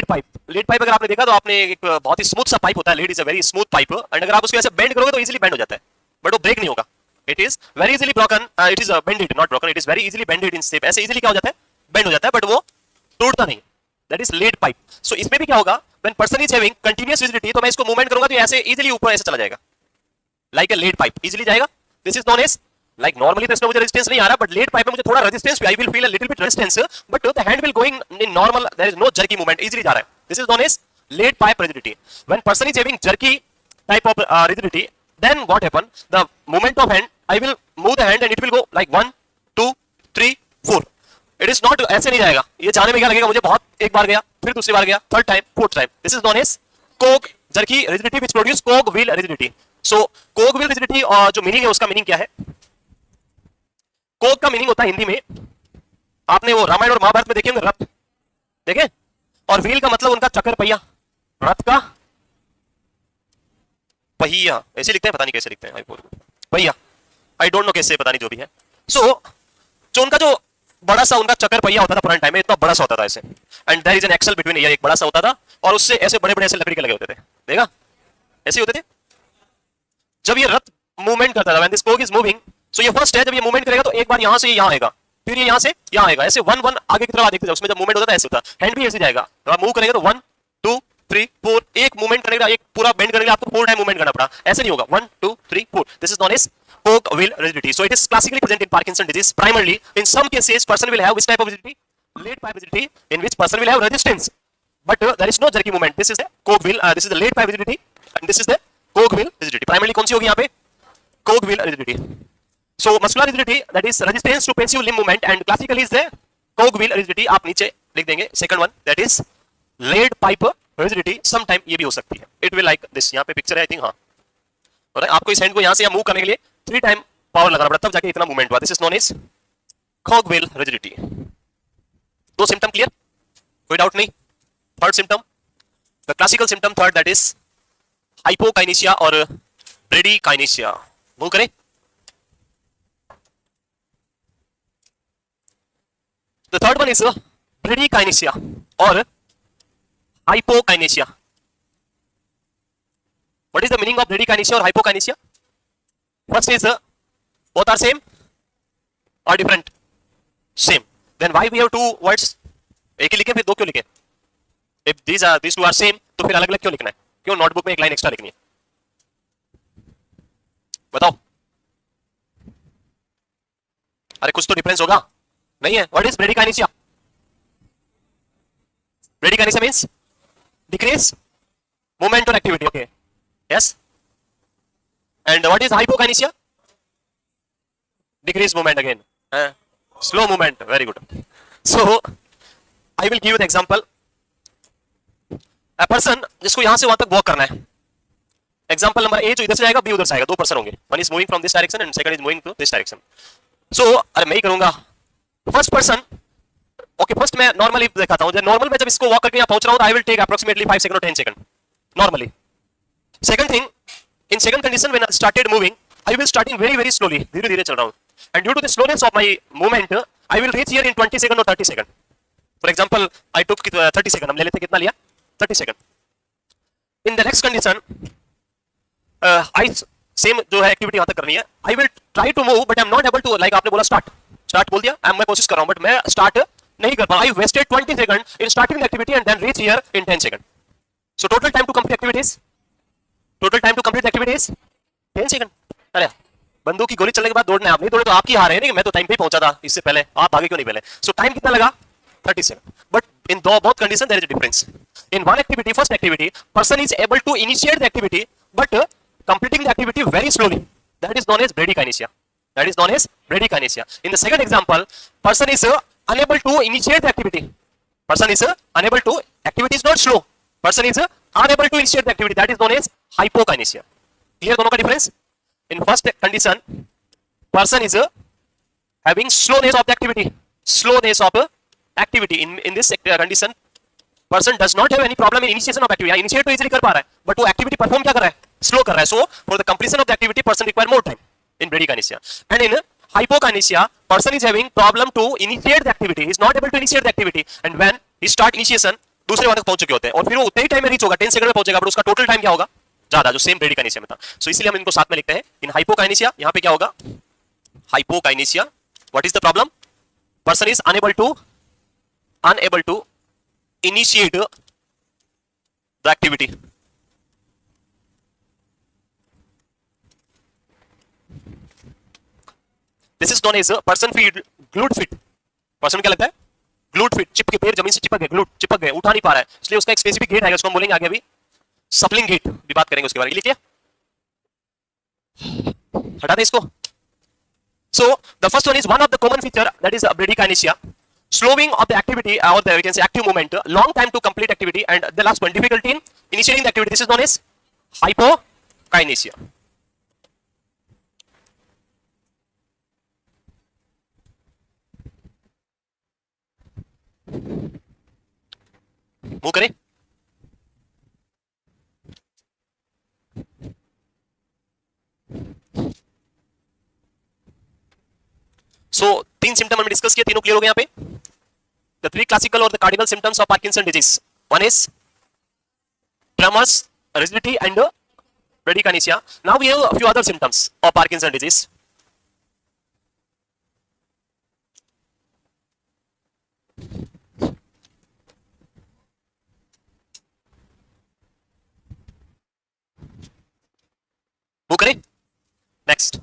लेड पाइप अगर आपने देखा तो आपने एक बहुत ही स्मूथ सा पाइप होता है. Lead is a very smooth pipe, and अगर आप उसको ऐसे बेंड करोगे तो इजीली बेंड हो जाता है, बट वो ब्रेक नहीं होगा. It is very easily broken. It is bended, not broken. It is very easily bended in shape. ऐसे इजीली क्या हो जाता है? बेंड हो जाता है, बट वो टूटता नहीं. That is lead pipe. So इसमें भी क्या होगा? When person is having continuous rigidity, तो मैं इसको मूवमेंट करूंगा तो ऐसे इजीली ऊपर ऐसे चला जाएगा, like a lead pipe easily जाएगा. This is known as like normally तो इसमें मुझे रेजिस्टेंस नहीं आ रहा, बट लेड पाइप में मुझे थोड़ा रेजिस्टेंस भी. I will feel a little bit resistance, but the hand will going in normal. There is no jerky movement, easily जा रहा है. This is known as lead pipe rigidity. When person is having jerky type of rigidity, then what happen, the movement of hand, I will move the hand and it will go like 1 2 3 4. It is not ऐसे नहीं जाएगा, ये जाने में क्या लगेगा मुझे, बहुत एक बार गया, फिर दूसरी बार गया, third time, fourth time. This is known as cog jerky rigidity which produce cog wheel rigidity. So cog wheel rigidity और जो मीनिंग है उसका मीनिंग क्या है? कोग का मीनिंग होता है हिंदी में, आपने वो रामायण और महाभारत में देखे होंगे रथ, देखे? और व्हील का मतलब उनका चक्कर पहिया, रथ का पहिया, ऐसे लिखते हैं, पता नहीं कैसे लिखते हैं, पहिया, आई डोंट नो कैसे, पता नहीं जो भी है. सो जो उनका जो बड़ा सा उनका चक्कर पहिया होता था पुराने टाइम में, इतना बड़ा सा होता था ऐसे, and there is an axle between ear, एक बड़ा सा होता था और उससे ऐसे बड़े बड़े ऐसे लकड़ी के लगे होते थे, देखा? ऐसे होते थे. जब ये रथ मूवमेंट करता था, व्हेन दिस कोग इज मूविंग, सो ये फर्स्ट है, जब ये मूवमेंट करेगा तो एक बार यहां से यहां आएगा, फिर ये यहां से यहां आएगा, ऐसे वन वन आगे की तरफ देखते जाओ. उसमें जब मूवमेंट होता है ऐसे होता है, हैंड भी ऐसे जाएगा, तो आप मूव करेंगे तो 1 2 3 4, एक मूवमेंट करेगा, एक पूरा बेंड करेगा, आपको 4 टाइम मूवमेंट करना पड़ा, ऐसे नहीं होगा 1 2 3 4. This is known as cog wheel rigidity. So it is classically present in Parkinson disease. Primarily, in some cases, person will have which type of rigidity? Late pipe rigidity, in which person will have resistance, but there is no jerky movement. This is the coke wheel. This is the late pipe rigidity, and this is the coke wheel rigidity. Primarily कौन सी होगी यहाँ पे? Coke wheel rigidity. So muscular rigidity, that is resistance to passive limb movement, and classically is the coke wheel rigidity. आप नीचे लिख देंगे. Second one, that is lead pipe rigidity. Sometime ये भी हो सकती है. It will like this. यहाँ पे पिक्चर है, I think, हाँ. और आपको इस हैंड को यहाँ से यहाँ मूव करने के लिए 3 टाइम पावर लगाना पड़ा, तब जाके इतना मूवमेंट हुआ. This is known as cog wheel rigidity. दो सिम्टम क्लियर, कोई डाउट नहीं. Third symptom, the classical symptom third, that is hypokinesia और ब्रेडीकाइनेसिया. मूव करें. The third one is bradykinesia और hypokinesia. What is the meaning of bradykinesia or hypokinesia? First is both are same or different? Same. Then why we have two words? एक ही लिखे फिर दो क्यों लिखे? If these two are same, तो फिर अलग अलग क्यों लिखना है? क्यों नोटबुक में एक लाइन एक्स्ट्रा लिखनी है? बताओ. अरे कुछ तो डिफरेंस होगा, नहीं है? What is bradykinesia? Bradykinesia means decrease movement or activity. Okay. Yes. And what is hypokinesia? Decrease movement again. Slow movement. Very good. So I will give you the example. A person जिसको यहां से वहां तक walk करना है. Example number A, जो इधर से जाएगा, B उधर से आएगा. दो पर्सन होंगे. One is moving from this direction and second is moving to this direction. So अरे मैं ही करूंगा. First person. Okay, first मैं normally दिखाता हूं. नॉर्मल में जब इसको वॉक करके यहाँ पहुंच रहा हूं, I will take approximately 5 seconds or 10 seconds. Normally. Second thing, in second condition, when I started moving, I will starting very very slowly, धीरे धीरे चल रहा हूँ, and due to the slowness of my movement, I will reach here in 20 seconds or 30 seconds. For example, I took 30 seconds. हम ले लेते, कितना लिया? 30 seconds. In the next condition, I same जो है एक्टिविटी यहाँ तक करनी है. I will try to move, but I am not able to, like आपने बोला start बोल दिया, मैं कोशिश कर रहा हूँ, but मैं start नहीं कर पा. I wasted 20 seconds in starting the activity and then reach here in 10 seconds. So total time to complete activities. Total time to complete the activity is 10 second. अरे बंदूक की गोली चलने के बाद दौड़ना है, आप नहीं दौड़े तो आपकी हार है. नहीं, मैं तो टाइम पे ही पहुंचा था इससे पहले, आप भागे क्यों नहीं पहले? सो टाइम कितना लगा? 30 सेकंड. बट इन दो both condition there is a difference. In one activity, first activity, person is able to initiate the activity but completing the activity very slowly. That is known as bradykinesia. That is known as bradykinesia. In the second example, person is unable to initiate the activity. Person is unable to, activity is not slow. Person is unable to initiate the activity. That is known as hypokinesia. Clear दोनों का difference? In first condition, person is having slowness of the activity. Slowness of activity. In this condition, person does not have any problem in initiation of activity. Initiate तो easily कर पा रहा है, but वो activity perform क्या कर रहा है? Slow कर रहा है. So for the completion of the activity, person require more time. In bradykinesia. And in hypokinesia, person is having problem to initiate the activity. He is not able to initiate the activity. And when he start initiation, दूसरे वहां तक पहुंच चुके होते हैं और फिर वो उतने ही टाइम में रीच होगा, 10 सेकंड में पहुंचेगा, बट उसका टोटल टाइम क्या होगा? ज्यादा, जो सेम ब्रेडीकाइनेसिया में था. सो इसलिए हम इनको साथ में लिखते हैं. इन हाइपोकाइनेसिया यहाँ पे क्या होगा? Hypokinesia. What is the problem? Person is unable to initiate the activity. This is known as person feet, glute fit. Person क्या लगता है? Glute fit. चिपके पैर जमीन से चिपक गए, ग्लूट चिपक गए, उठा नहीं पा रहा है, इसलिए उसका एक स्पेसिफिक गेट है, उसको हम बोलेंगे आगे अभी सफलिंग गेट, भी बात करेंगे उसके बारे में. लिखिए हटा दें इसको. So the first one is one of the common feature, that is bradykinesia, slowing of the activity, or the, we can say active movement, long time to complete activity, and the last one, difficulty in initiating the activity. This is known as hypokinesia. Move करें. सो तीन symptom हमने discuss किए, तीनों clear हो गए यहाँ पे. The three classical और the cardinal symptoms of Parkinson disease. One is tremors, rigidity, and bradykinesia. Now we have a few other symptoms of Parkinson disease. Move करें. Next,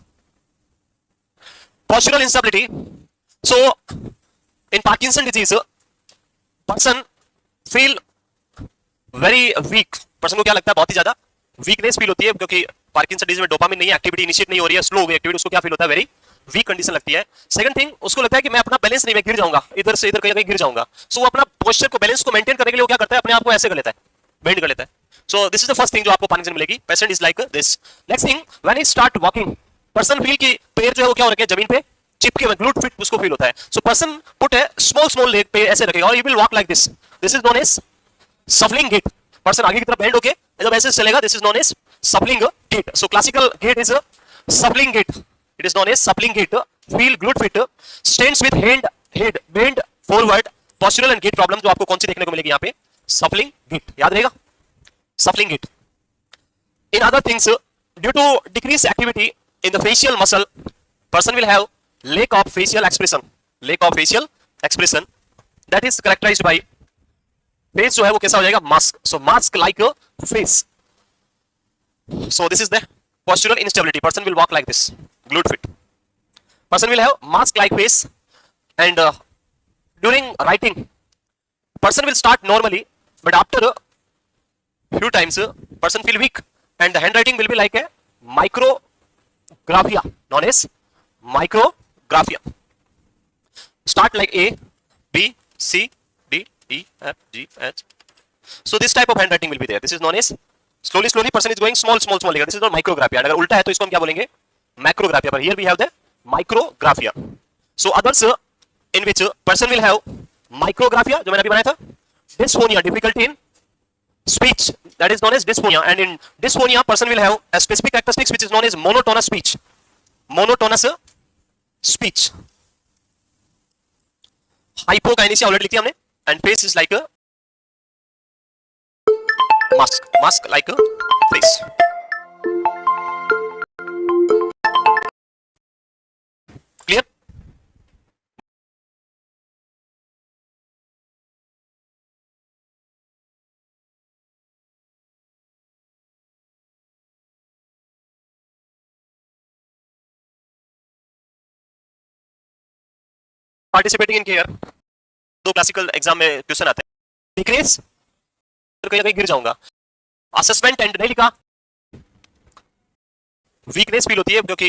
postural instability. So in Parkinson disease, person feel very weak. Person को क्या लगता है, बहुत ही ज्यादा weakness feel होती है, क्योंकि पार्किंसन डिजीज में डोपामिन नहीं है, एक्टिविटी इनिशिएट नहीं हो रही है, स्लो हो गई एक्टिविटी. उसको क्या फील होता है, वेरी वीक कंडीशन लगती है. सेकंड थिंग, उसको लगता है कि मैं अपना बैलेंस नहीं, मैं गिर जाऊंगा, इधर से इधर कहीं गिर जाऊंगा. सो वो अपना पोस्चर को, बैलेंस को मेंटेन करने के लिए वो क्या करता है, अपने आप को ऐसे कर लेता है, बेंड कर लेता है. सो this is the first thing जो आपको पार्किंसन मिलेगी. Patient is like this. Next thing, when he start walking, person feel की पैर जो है वो क्या हो रखे हैं, जमीन पे चिपके हुए, ग्लूट फिट उसको फील होता है. सो पर्सन पुट है स्मॉल लेग पे ऐसे रखेगा और he will walk like this. This is known as shuffling gait. Person आगे की तरफ बेंड होके जब ऐसे चलेगा, दिस इज नोन एज सफलिंग gait. So classical gait is a suppling gait. It is known as suppling gait. Feel glute fit. Stands with head bend forward. Postural and gait problem जो आपको कौन सी देखने को मिलेगी यहाँ पे, suppling gait. याद रहेगा, suppling gait. In other things, due to decreased activity in the facial muscle, person will have lack of facial expression. Lack of facial expression that is characterized by face जो है वो कैसा हो जाएगा, mask. So mask like a face. So this is the postural instability. Person will walk like this, glute fit. Person will have mask-like face, and during writing, person will start normally, but after a few times, person feel weak, and the handwriting will be like a micrographia, known as micrographia. Start like A, B, C, D, E, F, G, H. So this type of handwriting will be there. This is known as slowly person is going small. This is not micrographia. And अगर उल्टा है तो इसको हम क्या बोलेंगे, macrographia. But here we have the micrographia. So others in which person will have micrographia, जो मैंने अभी बनाया था, dysphonia, difficulty in speech, that is known as dysphonia. And in dysphonia, person will have a specific characteristics which is known as monotonous speech. Monotonous speech. Hypokinesia already लिखी हमने. And face is like a mask like a face. Clear? Participating in care, दो classical exam में question आते हैं. Decrease, कहीं कहीं गिर जाऊंगा. असेसमेंट एंड नहीं लिखा, वीकनेस फील होती है, क्योंकि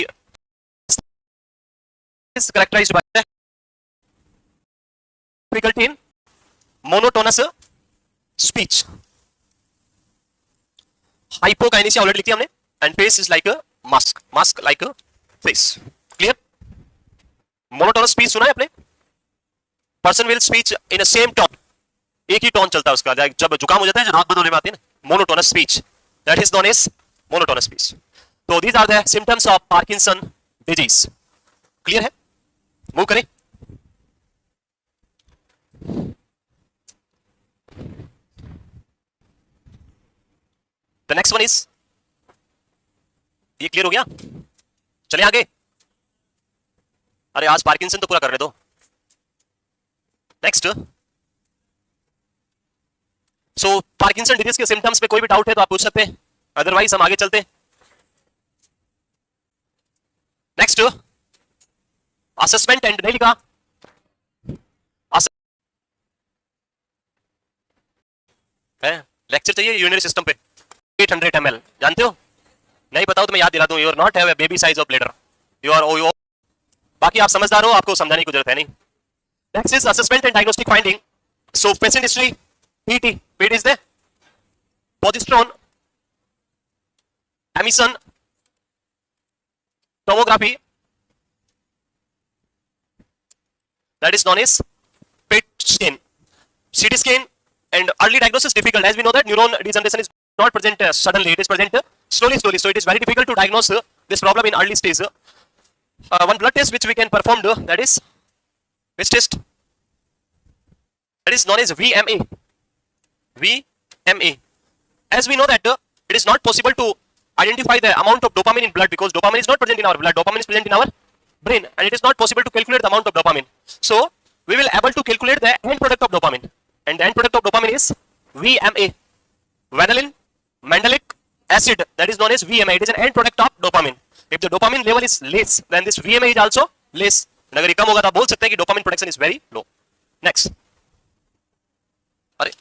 is characterized by difficulty in monotonous speech. Hypokinesia already लिखी हमने. And face is like a mask like a face. Clear? Monotonous speech सुना है आपने? Person will speech in a same tone, एक ही टोन चलता है उसका. जब जुकाम हो जाता है, रात बदलने में आती है ना, monotonous speech, that is known as monotonous speech. तो these are the symptoms of Parkinson disease. Clear है? मूव करें. द नेक्स्ट वन इज, ये क्लियर हो गया? चले आगे. अरे आज पार्किंसन तो पूरा करने दो. नेक्स्ट, सो पार्किंसन डिजीज के सिम्टम्स में कोई भी डाउट है तो आप पूछ सकते हैं, अदरवाइज हम आगे चलते हैं. नेक्स्ट, असेसमेंट एंड नहीं लिखा. लेक्चर चाहिए यूरिनरी सिस्टम पे, 800 ml, जानते हो नहीं बताओ तो मैं याद दिला दूं, you are not have a baby size of bladder, you are, बाकी आप समझदार हो, आपको समझाने की जरूरत है नहीं. Next is assessment and diagnostic finding. So patient history, PT, PT is the progesterone emission tomography, that is known as PET scan, CT scan, and early diagnosis difficult, as we know that neuron degeneration is not present suddenly, it is present slowly, so it is very difficult to diagnose this problem in early stage. One blood test which we can perform, that is which test? That is known as VMA. VMA. As we know that it is not possible to identify the amount of dopamine in blood because dopamine is not present in our blood, dopamine is present in our brain, and it is not possible to calculate the amount of dopamine. So we will able to calculate the end product of dopamine, and the end product of dopamine is VMA, vanillin mandelic acid, that is known as VMA. It is an end product of dopamine. If the dopamine level is less, then this VMA is also less. अगर ये कम होगा तो आप बोल सकते हैं कि dopamine production is very low. Next, अरे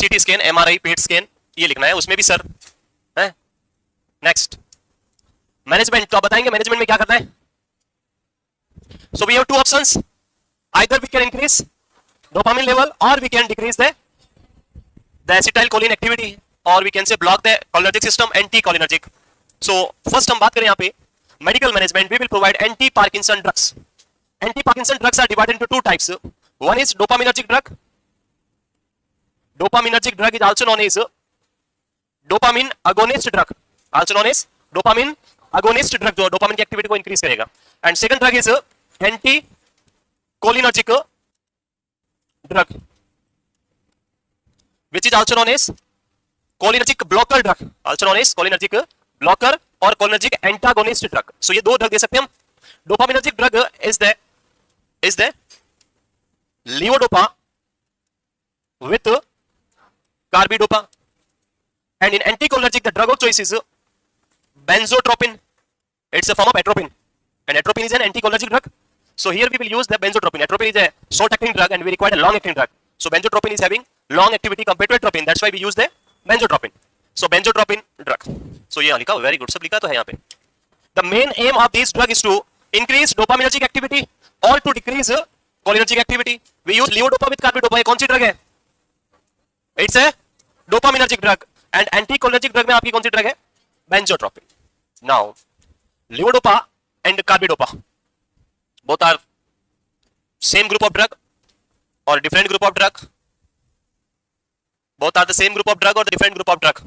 CT scan, MRI, PET scan ये लिखना है, उसमें भी सर है. नेक्स्ट, मैनेजमेंट, तो आप बताएंगे मैनेजमेंट में क्या करना है. So we have two options, either we can increase dopamine level और we can decrease the acetylcholine activity, और we can say block the cholinergic system, anti cholinergic. So first हम बात करें यहाँ पे medical management, we will provide anti Parkinson drugs. Anti Parkinson drugs are divided into two types. One is dopaminergic drug. Dopaminergic drug is also known as dopamine agonist drug, also known as dopamine agonist drug, जो dopamine की activity को increase करेगा. And second drug is anti cholinergic drug which is also known as cholinergic blocker drug, also known as cholinergic blocker और cholinergic antagonist drug. So ये दो drug दे सकते हैं हम. Dopaminergic drug is the levodopa with carbidopa, and in anticholinergic the drug of choice is benzotropine. It's a form of atropine, and atropine is an anticholinergic drug. So here we will use the benzotropine. Atropine is a short acting drug and we require a long acting drug. So benzotropine is having long activity compared to atropine, that's why we use the benzotropine. So benzotropine drug. So ये लिखा, very good, सब लिखा तो है यहाँ पे. The main aim of this drug is to increase dopaminergic activity or to decrease cholinergic activity. We use levodopa with carbidopa. ये कौन सी ड्रग है? It's a dopaminergic drug, and anticholinergic drug में आपकी कौन सी ड्रग है? Benzotropine. Now levodopa and carbidopa both are same group of drug or different group of drug? Both are the same group of drug or the different group of drug?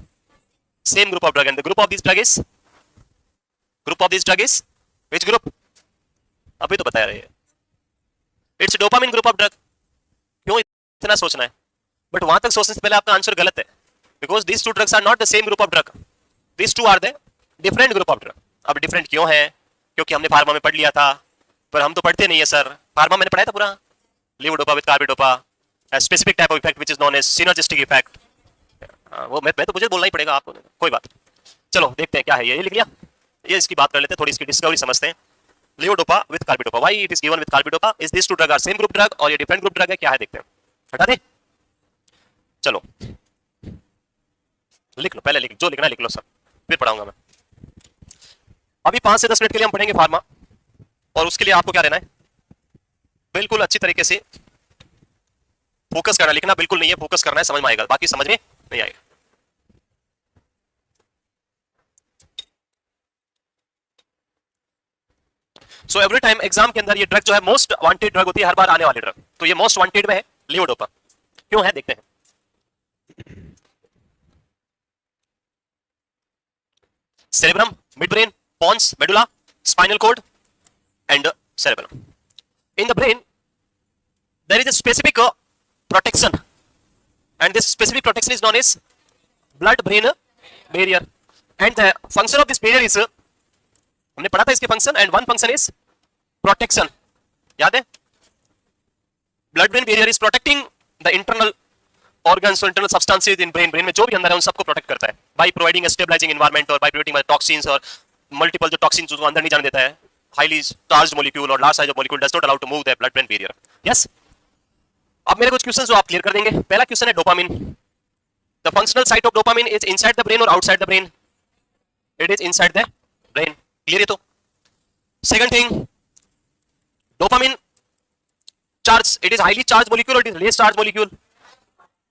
Same group of drug, and the group of this drug is which group? अभी तो बताया रही है. It's dopamine group of drug. क्यों इतना सोचना है? But वहां तक सोचने से पहले आपका आंसर गलत है, because these two drugs are not the same group of drug. These two are the different group of drug. अब डिफरेंट क्यों है? क्योंकि हमने फार्मा में पढ़ लिया था, पर हम तो पढ़ते नहीं है सर. फार्मा मैंने पढ़ाया था पूरा, levodopa with carbidopa, a specific type of effect which is known as synergistic effect. वो मैं तो मुझे बोलना ही पड़ेगा आपको, कोई बात. चलो देखते हैं क्या है ये लिख लिया. ये इसकी बात कर लेते हैं, थोड़ी इसकी डिस्कवरी समझते हैं. levodopa with carbidopa, why it is given with carbidopa? Is these two drug are same group drug और ये different group drug है? क्या है देखते हैं. हटा दे, चलो लिख लो, पहले लिख जो लिखना लिख लो सर, फिर पढ़ाऊंगा मैं. अभी 5 से 10 मिनट के लिए हम पढ़ेंगे फार्मा, और उसके लिए आपको क्या रहना है, बिल्कुल अच्छी तरीके से फोकस करना. लिखना बिल्कुल नहीं है, फोकस करना है, समझ में आएगा, बाकी समझ में नहीं आएगा. सो एवरी टाइम एग्जाम के अंदर ये ड्रग जो है मोस्ट वांटेड ड्रग होती है, हर बार आने वाली ड्रग. तो ये मोस्ट वांटेड में है levodopa. क्यों है देखते हैं. cerebrum, midbrain, pons, medulla, spinal cord and cerebellum. In the brain there is a specific protection, and this specific protection is known as blood brain barrier, and the function of this barrier is हमने पढ़ा था इसके function, and one function is protection. याद है? blood brain barrier is protecting the internal organs or internal substances in brain. brain में जो भी अंदर है उन सबको प्रोटेक्ट करता है by providing a stabilizing environment और by preventing toxins और multiple जो toxins उसको अंदर नहीं जाने देता है. highly charged molecule और large size of molecule does not allow to move the blood brain barrier. yes. अब मेरे कुछ क्वेश्चंस जो आप क्लियर कर देंगे. पहला क्वेश्चन है dopamine. the functional site of dopamine is inside the brain or outside the brain? It is inside the brain. Clear है तो? Second thing, dopamine charge. It is highly charged molecule or it is less charged molecule?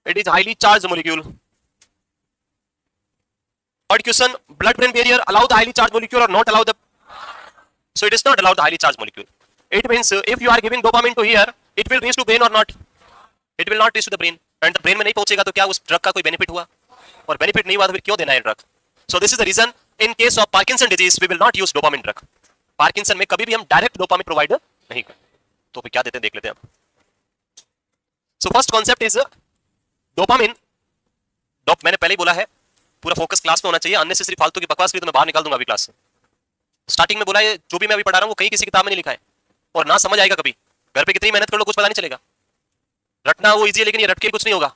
It is highly charged molecule. Third question, blood-brain barrier allow the highly charged molecule or not allow the? So it is not allowed the highly charged molecule. It means if you are giving dopamine to here, it will reach to brain or not? It will not reach to the brain. And the brain में नहीं पहुंचेगा तो क्या उस drug का कोई benefit हुआ? और बेनिफिट नहीं हुआ तो फिर क्यों देना है drug? So this is the reason in case of Parkinson disease we will not use dopamine drug. Parkinson में कभी भी हम डायरेक्ट डोपामिन प्रोवाइड नहीं करते. तो फिर क्या देते हैं देख लेते हैं अब. So first concept is dopamine. मैंने पहले ही बोला है पूरा फोकस क्लास में होना चाहिए. अननेसेसरी फालतू की बकवास करी तो मैं बाहर निकाल दूंगा अभी क्लास से. स्टार्टिंग में बोला है जो भी मैं अभी पढ़ा रहा हूँ वो कहीं किसी किताब में नहीं लिखा है और ना समझ आएगा कभी. घर पे कितनी मेहनत कर लो कुछ पता नहीं चलेगा. रटना वो इजी है लेकिन ये रट के कुछ नहीं होगा.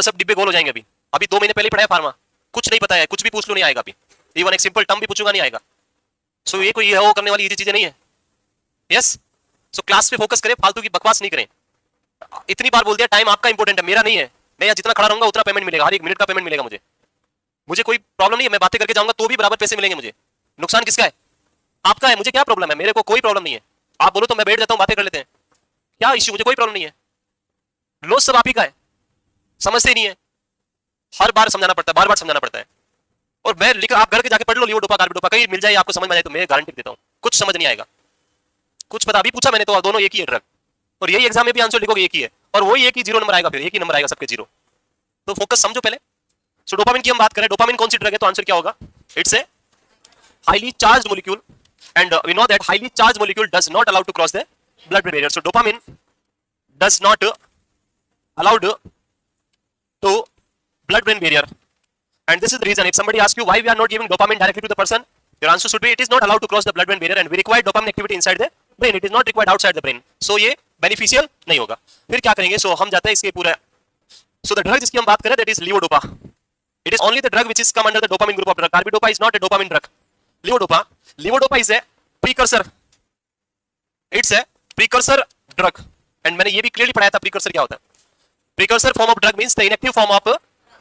सब डिब्बे गोल हो जाएंगे. अभी अभी 2 महीने पहले पढ़ा है फार्मा, कुछ नहीं पता है, कुछ भी पूछ लो नहीं आएगा. अभी इवन एक सिंपल टर्म भी पूछूंगा नहीं आएगा. सो ये कोई वो करने वाली इजी चीजें नहीं है. यस, सो क्लास पे फोकस करें, फालतू की बकवास नहीं करें. इतनी बार बोल दिया टाइम आपका इंपॉर्टेंट है, मेरा नहीं है. मैं यहाँ जितना खड़ा रहूंगा उतना पेमेंट मिलेगा, हर 1 मिनट का पेमेंट मिलेगा मुझे कोई प्रॉब्लम नहीं है. मैं बातें करके जाऊंगा तो भी बराबर पैसे मिलेंगे मुझे. नुकसान किसका है? आपका है. मुझे क्या प्रॉब्लम है? मेरे को कोई प्रॉब्लम नहीं है. आप बोलो तो मैं बैठ जाता हूँ, बातें कर लेते हैं. क्या इश्यू? मुझे कोई प्रॉब्लम नहीं है. लॉस सब आप ही का है, समझते ही नहीं है. हर बार समझाना पड़ता है, बार बार समझाना पड़ता है. और मैं लिख, आप घर के जाके पढ़ लो लियोडोपा कार्बिडोपा, कहीं मिल जाए आपको समझ में आए तो मैं गारंटी देता हूँ कुछ समझ नहीं आएगा. कुछ पता अभी पूछा मैंने तो दोनों एक ही है ड्रग, और यही एग्जाम में भी आंसर लिखोगे एक ही है, और वही एक ही 0 नंबर आएगा, फिर एक ही नंबर आएगा सबके 0. तो फोकस समझो पहले. सो डोपामिन की हम बात करें, डोपामिन कौन सी ड्रग है? तो आंसर क्या होगा? It's a highly charged molecule and we know that highly charged molecule does not allow to cross the blood brain barrier. So dopamine does not allowed to blood brain barrier, and this is the reason if somebody asks you why we are not giving dopamine directly to the person, your answer should be it is not allowed to cross the blood brain barrier and we require dopamine activity inside the brain, it is not required outside the brain. So ये beneficial नहीं होगा. फिर क्या करेंगे? So हम जाते हैं इसके पूरा. So the drug जिसकी हम बात करें that is levodopa. It is only the drug which is come under the dopamine group of drug. Carbidopa is not a dopamine drug. Levodopa is a precursor. It's a precursor drug. And मैंने ये भी clearly पढ़ाया था precursor क्या होता है. Precursor form of drug means the inactive form of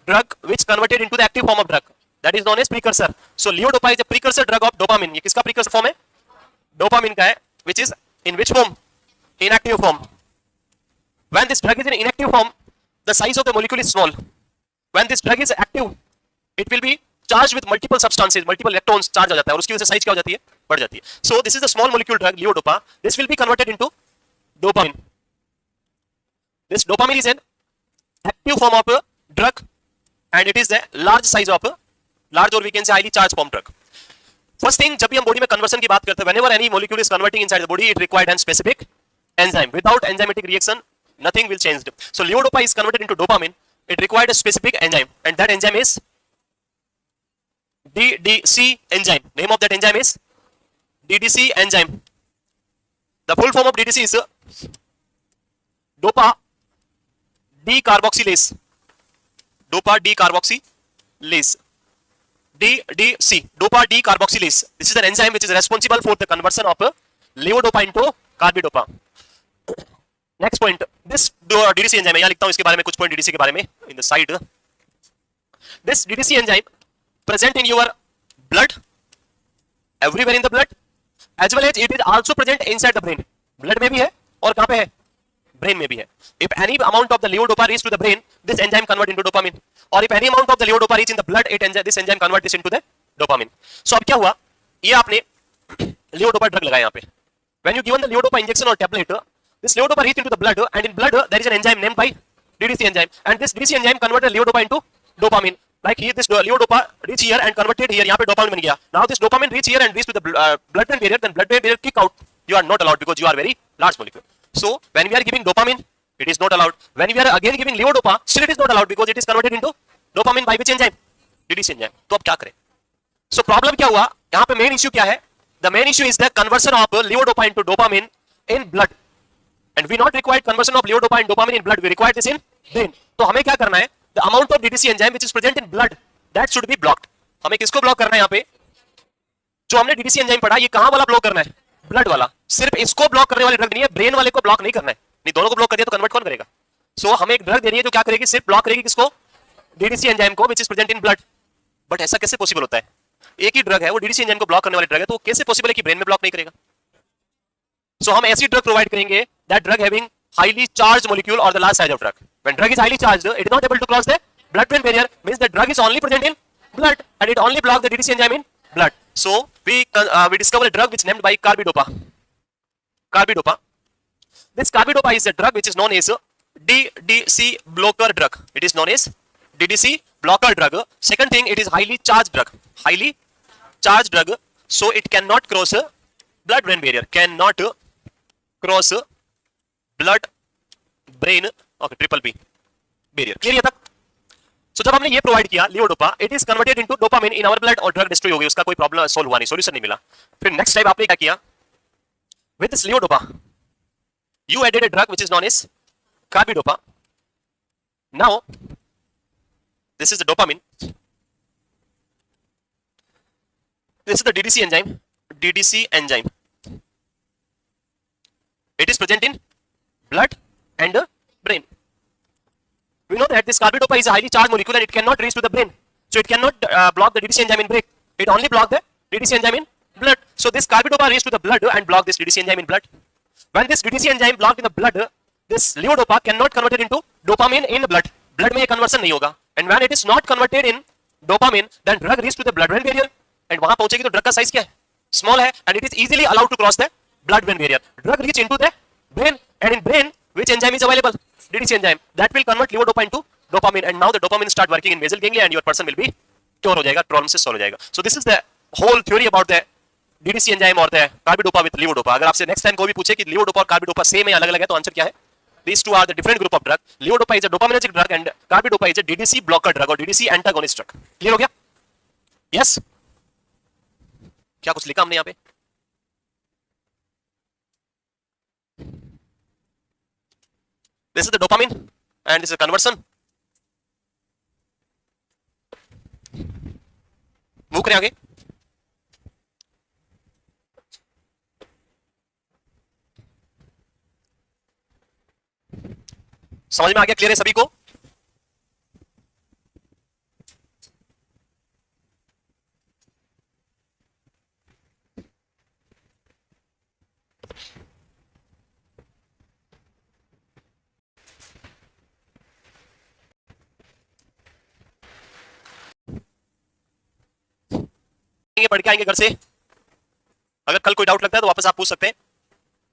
drug which converted into the active form of drug. That is known as precursor. So levodopa is a precursor drug of dopamine. ये किसका precursor form है? Dopamine का है, which is in which form? Inactive form. When this drug is in inactive form, the size of the molecule is small. When this drug is active, it will be charged with multiple substances, multiple electrons charge हो जाता है और उसकी वजह से size क्या हो जाती है? बढ़ जाती है. So this is the small molecule drug levodopa. This will be converted into dopamine. This dopamine is an active form of a drug and it is the large size of a large or we can say highly charged form drug. First thing, जब भी हम body में conversion की बात करते हैं, whenever any molecule is converting inside the body, it required a specific enzyme. Without enzymatic reaction, nothing will change. So levodopa is converted into dopamine. It required a specific enzyme, and that enzyme is DDC enzyme. Name of that enzyme is DDC enzyme. The full form of DDC is dopa decarboxylase. Dopa decarboxylase. DDC, dopa decarboxylase. This is an enzyme which is responsible for the conversion of levodopa into carbidopa. Next point, this DDC enzyme, यहाँ लिखता हूँ इसके बारे में कुछ point DDC के बारे में in the side. This DDC enzyme present in your blood, everywhere in the blood, as well as it is also present inside the brain. Blood में भी है और कहाँ पे है? Brain में भी है. If any amount of the levodopa reach to the brain, this enzyme convert into dopamine. Or if any amount of the levodopa reach in the blood, this enzyme convert this into the dopamine. So अब क्या हुआ? ये आपने levodopa drug लगाया यहाँ पे. When you given the levodopa injection or tablet, this levodopa reach into the blood, and in blood there is an enzyme named by DDC enzyme, and this DDC enzyme convert the levodopa into dopamine. Like here, this levodopa reach here and converted here. यहाँ पे dopamine बन गया. Now this dopamine reach here and reach to the blood-brain barrier. Then blood-brain barrier kick out. You are not allowed because you are very large molecule. So when we are giving dopamine, it is not allowed. When we are again giving levodopa, still it is not allowed because it is converted into dopamine by which enzyme? DDC enzyme. तो अब क्या करें? So problem क्या हुआ? यहाँ पे main issue क्या है? The main issue is the conversion of levodopa into dopamine in blood. And we not required conversion of levodopa and dopamine in blood. We required this in brain. तो हमें क्या करना है? The amount of DDC enzyme which is present in blood, that should be blocked. हमें किसको block करना है यहाँ पे? जो हमने DDC एंजाइम पढ़ा, ये कहाँ वाला ब्लॉक करना है? ब्लड वाला. सिर्फ इसको ब्लॉक करने वाली ड्रग नहीं है, ब्रेन वाले को ब्लॉक नहीं करना है. नहीं, दोनों को ब्लॉक कर दिया तो कन्वर्ट कौन करेगा? सो हमें एक ड्रग दे रही है जो क्या करेगी? सिर्फ ब्लॉक करेगी किसको? DDC एंजाइम को, which is present in blood. But ऐसा कैसे पॉसिबल होता है? एक ही ड्रग है, वो डीडीसी एंजाइम को ब्लॉक करने वाली ड्रग है, तो कैसे पॉसिबल है कि ब्रेन में ब्लॉक नहीं करेगा? सो हम ऐसी ड्रग प्रोवाइड करेंगे that drug having highly charged molecule or the large size of drug. When drug is highly charged, it is not able to cross the blood-brain barrier. Means the drug is only present in blood and it only blocks the DDC enzyme in blood. So we discover a drug which is named by carbidopa. Carbidopa. This carbidopa is a drug which is known as DDC blocker drug. It is known as DDC blocker drug. Second thing, it is highly charged drug. Highly charged drug. So it cannot cross blood-brain barrier. Cannot cross blood brain okay triple B barrier. Clear है तक? So जब हमने ये provide किया levodopa, it is converted into dopamine in our blood और drug destroy हो गई, उसका कोई प्रॉब्लम सॉल्व हुआ नहीं, सॉल्यूशन नहीं मिला। फिर नेक्स्ट टाइप आपने क्या किया? With this levodopa you added a drug which is known as carbidopa. Now this is the dopamine, this is the DDC enzyme, DDC enzyme. It is present in blood and brain. We know that this carbidopa is a highly charged molecule and it cannot reach to the brain, so it cannot block the DDC enzyme in brain. It only block the DDC enzyme in blood. So this carbidopa reach to the blood and block this DDC enzyme in blood. When this DDC enzyme blocked in the blood, this levodopa cannot convert it into dopamine in blood. Blood में ये conversion नहीं होगा. And when it is not converted in dopamine, then drug reach to the blood-brain barrier. And वहाँ पहुँचेगी तो drug का size क्या है? Small है, and it is easily allowed to cross the blood-brain barrier. Drug reach into the brain, and in brain which enzyme is available? DDC enzyme. That will convert levodopa into dopamine, and now the dopamine start working in basal ganglia and your person will be cure हो जाएगा, problem से solve हो जाएगा. So this is the whole theory about the DDC enzyme और the carbidopa with levodopa. अगर आपसे next time कोई भी पूछे कि levodopa और carbidopa same है अलग अलग है तो आंसर क्या है? These two are the different group of drug. Levodopa is a dopaminergic drug and carbidopa is a DDC blocker drug और DDC antagonist drug. Clear हो गया? Yes? क्या कुछ लिखा हमने यहाँ पे? This is the dopamine and this is a conversion. Move करें आगे। समझ में आ गया? क्लियर है सभी को? पढ़ के आएंगे घर से, अगर कल कोई डाउट लगता है तो वापस आप पूछ सकते हैं।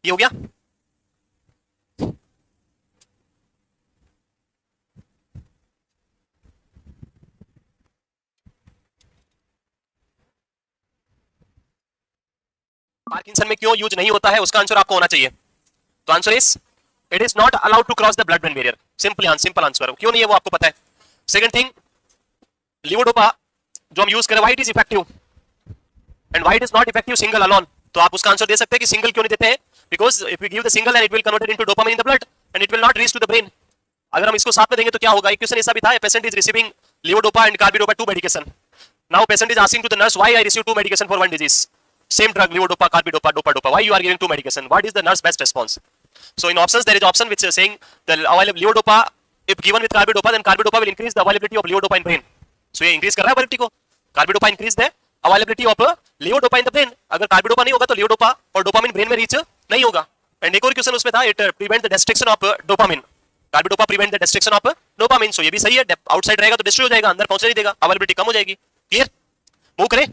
ये हो गया? पार्किंसन में क्यों यूज नहीं होता है उसका आंसर आपको होना चाहिए। तो answer is it is not allowed to cross the blood brain barrier. Simple answer. क्यों नहीं है वो आपको पता है। सेकंड थिंग, लिवोडोपा जो हम यूज करें why it is effective and why it is not effective single alone, तो आप उसका आंसर दे सकते हैं कि सिंगल क्यों नहीं देते हैं, because if we give the single and it will convert into dopamine in the blood and it will not reach to the brain. अगर हम इसको साथ में देंगे तो क्या होगा? एक क्वेश्चन ऐसा भी था, patient is receiving levodopa and carbidopa two medication. Now patient is asking to the nurse why I receive two medication for one disease, same drug levodopa carbidopa dopa why you are giving two medication, what is the nurse best response? So in options there is option which is saying the levodopa if given with carbidopa then carbidopa will increase the availability of levodopa in brain. So ये increase कर रहा है availability को, carbidopa increase the availability of levodopa in the brain. अगर carbidopa नहीं होगा तो levodopa और dopamine brain में reach नहीं होगा। and एक और क्वेश्चन उसमें था it prevent the destruction of dopamine, carbidopa prevent the destruction of dopamine. So ये भी सही है, outside रहेगा तो destroy हो जाएगा, अंदर पहुंचने नहीं देगा, availability कम हो जाएगी। क्लियर? मूव करें?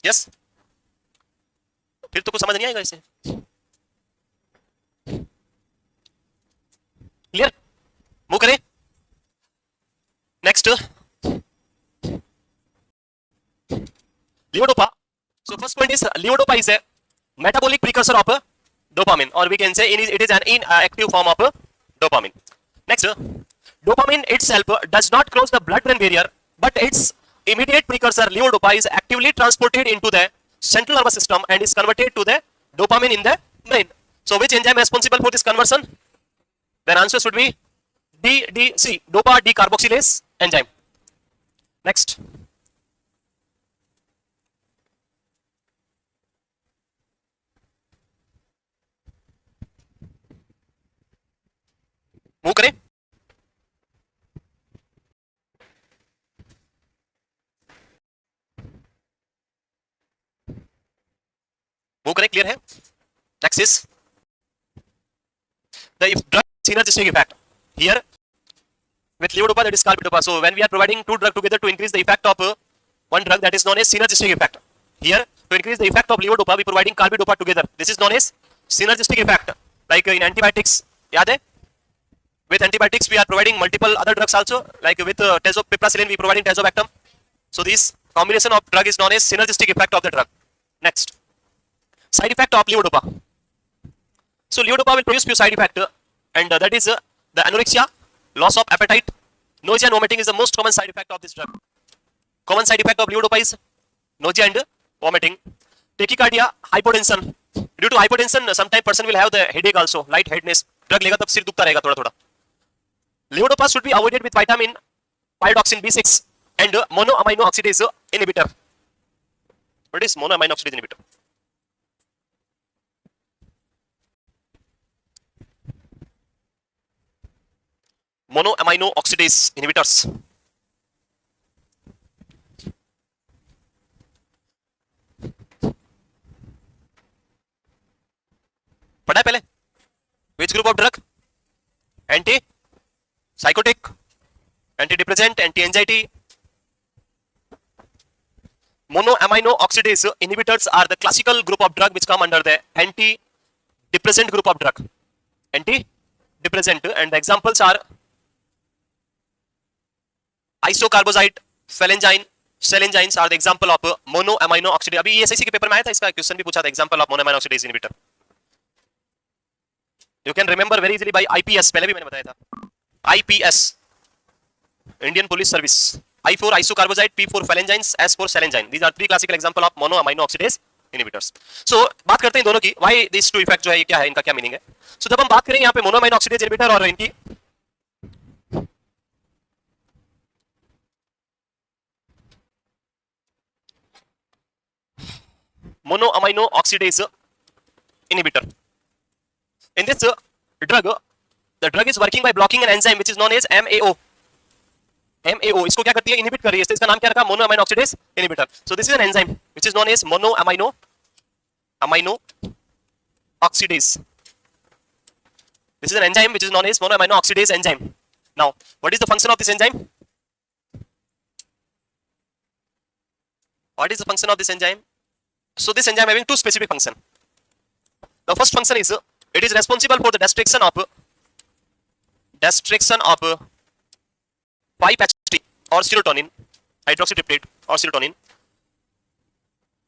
यस? फिर तो कुछ समझ नहीं आएगा इसे। क्लियर? मूव करें? Next, levodopa. So first point is levodopa is a metabolic precursor of dopamine, or we can say it is an inactive form of dopamine. Next, dopamine itself does not cross the blood-brain barrier, but its immediate precursor levodopa is actively transported into the central nervous system and is converted to the dopamine in the brain. So which enzyme is responsible for this conversion? Then answer should be DDC, dopa decarboxylase enzyme. Next, move करें? हो correct, clear है? Next is the drug synergistic effect. Here with levodopa that is carbidopa. So when we are providing two drugs together to increase the effect of one drug, that is known as synergistic effect. Here to increase the effect of levodopa we providing carbidopa together. This is known as synergistic effect. Like in antibiotics, याद है? With antibiotics we are providing multiple other drugs also. Like with piperacillin we providing tazobactam. So this combination of drug is known as synergistic effect of the drug. Next, side effect of levodopa. So levodopa will produce few side effect, and that is the anorexia, loss of appetite, nausea and vomiting is the most common side effect of this drug. Common side effect of levodopa is nausea and vomiting. Tachycardia, hypotension. Due to hypotension, sometimes person will have the headache also, light headedness. Drug लेगा तब सिर दुखता रहेगा थोड़ा थोड़ा. Levodopa should be avoided with vitamin pyridoxine B6 and monoamino oxidase inhibitor. What is monoamino oxidase inhibitor? Monoamino oxidase inhibitors. पढ़ा है पहले? Which group of drug? Anti psychotic, antidepressant, anti-anxiety. Monoamino oxidase inhibitors are the classical group of drug which come under the antidepressant group of drug. Antidepressant, and the examples are isocarbozide, phalangine, selangines are the example of monoamino oxidase. अभी SIC के paper में आया था, इसका question भी पूछा था, example of monoamino oxidase inhibitor. You can remember very easily by IPS, पहले भी मैंने बताया था. IPS, Indian Police Service. I for isocarbozide, P for phalangines, S for selangine. These are three classical example of monoamino oxidase inhibitors. So बात करते हैं दोनों की. Why these two effect जो है ये क्या है, इनका क्या मीनिंग है? So जब हम बात करें यहाँ पे monoamino oxidase inhibitor और इनकी monoamino oxidase inhibitor. In this drug, the drug is working by blocking an enzyme which is known as MAO. MAO इसको क्या करती है? Inhibit कर रही है. इसका नाम क्या रखा? Monoamino oxidase inhibitor. So this is an enzyme which is known as monoamino oxidase. This is an enzyme which is known as monoamino oxidase enzyme. Now, what is the function of this enzyme? What is the function of this enzyme? So this enzyme having two specific function. The first function is it is responsible for the destruction of 5-HT or serotonin, hydroxytryptate or serotonin.